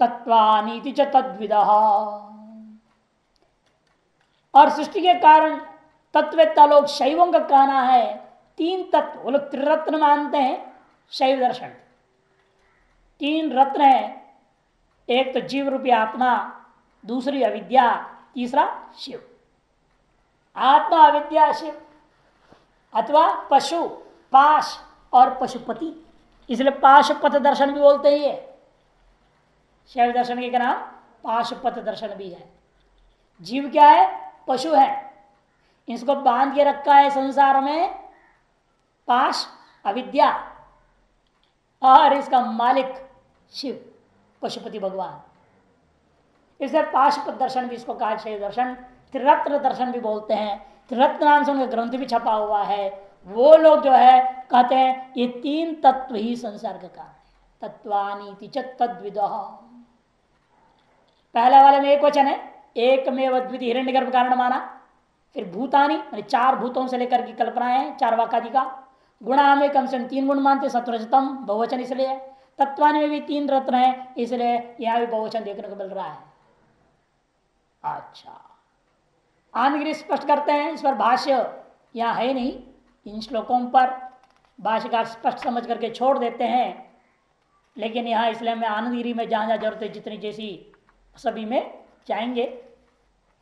तत्वानीति च तद्विदः, और सृष्टि के कारण तत्ववेत्ता लोग शैवों का कहना है तीन तत्व, वो लोग त्रिरत्न मानते हैं शैव दर्शन। तीन रत्न है, एक तो जीव रूपी आत्मा, दूसरी अविद्या, तीसरा शिव। आत्मा, अविद्या, शिव, अथवा पशु, पाश और पशुपति, इसलिए पाशुपत दर्शन भी बोलते ही है। शैव दर्शन के नाम पाशुपत दर्शन भी है। जीव क्या है? पशु है, इसको बांध के रखा है संसार में पाश, अविद्या, और इसका मालिक शिव, पशुपति भगवान। इसलिए पाशुपत दर्शन भी इसको कहा, शैव दर्शन। त्रिरत्न दर्शन भी बोलते हैं, त्रिरत्न नाम से उनका ग्रंथ भी छपा हुआ है। वो लोग जो है कहते हैं ये तीन तत्व ही संसार का कारण है, तत्वानीति च तद्विदः। पहले वाले में एक वचन है, एक में अद्वितीय हिरण्यगर्भ कारण माना, फिर भूतानी माने चार भूतों से लेकर की कल्पना है, चार वाकादि का। गुणा में कम से कम तीन गुण मानते, सत्वरजतम बहुवचन इसलिए। तत्वानि में भी तीन रत्न है, इसलिए यहां भी बहुवचन देखने को मिल रहा है। अच्छा, आनगिरी स्पष्ट करते हैं, इस पर भाष्य यहां है नहीं, इन श्लोकों पर भाष्यकार स्पष्ट समझ करके छोड़ देते हैं, लेकिन यहाँ इसलिए मैं आनंदगिरी में जहां जहां जरूरत है जितनी जैसी सभी में जाएंगे।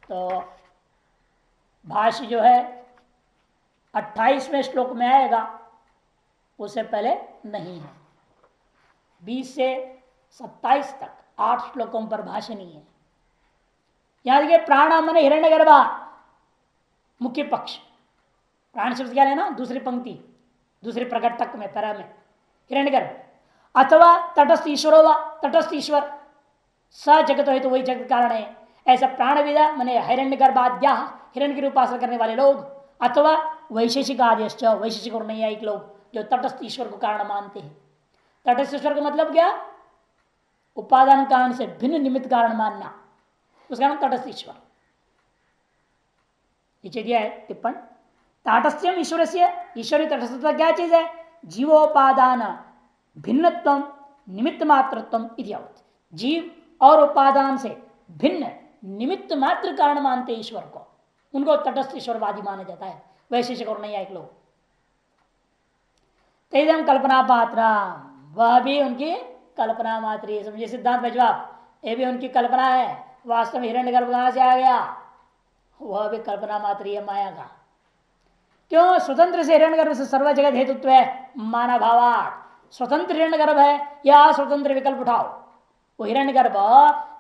तो भाष्य जो है 28वें श्लोक में आएगा, उससे पहले नहीं है। 20 से 27 तक 8 श्लोकों पर भाष्य नहीं है। यहां देखिए, प्राण माने हिरण्यगर्भा मुख्य पक्ष, प्राण शब्द क्या लेना, दूसरी पंक्ति, दूसरे प्रकटक में पैरा में हिरण्यगर्भ, अथवा तटस्थ ईश्वरो वा, तटस्थ ईश्वर, स जगत हो तो वही जगत कारण है। ऐसा प्राणविदा माने हिरण्यगर्भाद्या, हिरण्य की उपासना करने वाले लोग, अथवा वैशेषिक आदेश, वैशेषिक और नैयायिक लोग जो तटस्थ ईश्वर को कारण मानते हैं। तटस्थ ईश्वर का मतलब क्या? उपादान कारण से भिन्न निमित्त कारण मानना, उसका नाम तटस्थ ईश्वर। नीचे दिया है टिप्पण, ताटस्थ्यम ईश्वर से, ईश्वरी तटस्थता क्या चीज है? जीवोपादान भिन्नत्व निमित्त मात्रत्व इत्यावत, जीव और उपादान से भिन्न निमित्त मात्र कारण मानते ईश्वर को, उनको तटस्थ ईश्वरवादी माना जाता है। वैशेषिक और नहीं एक लोग। तेजम कल्पना पात्र, वह भी उनकी कल्पना मात्र है। समझिए सिद्धांत में जवाब, ये भी उनकी कल्पना है। वास्तव में हिरण्यगर्भ कहां से आ गया? वह भी कल्पना मात्र है माया का। क्यों? स्वतंत्र से हिरण्यगर्भ से सर्व जगत हेतुत्व है माना भावात। स्वतंत्र हिरण्यगर्भ है या स्वतंत्र विकल्प उठाओ। वो हिरण्यगर्भ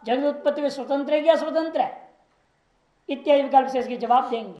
जगत उत्पत्ति में स्वतंत्र है या स्वतंत्र है इत्यादि विकल्प से इसके जवाब देंगे।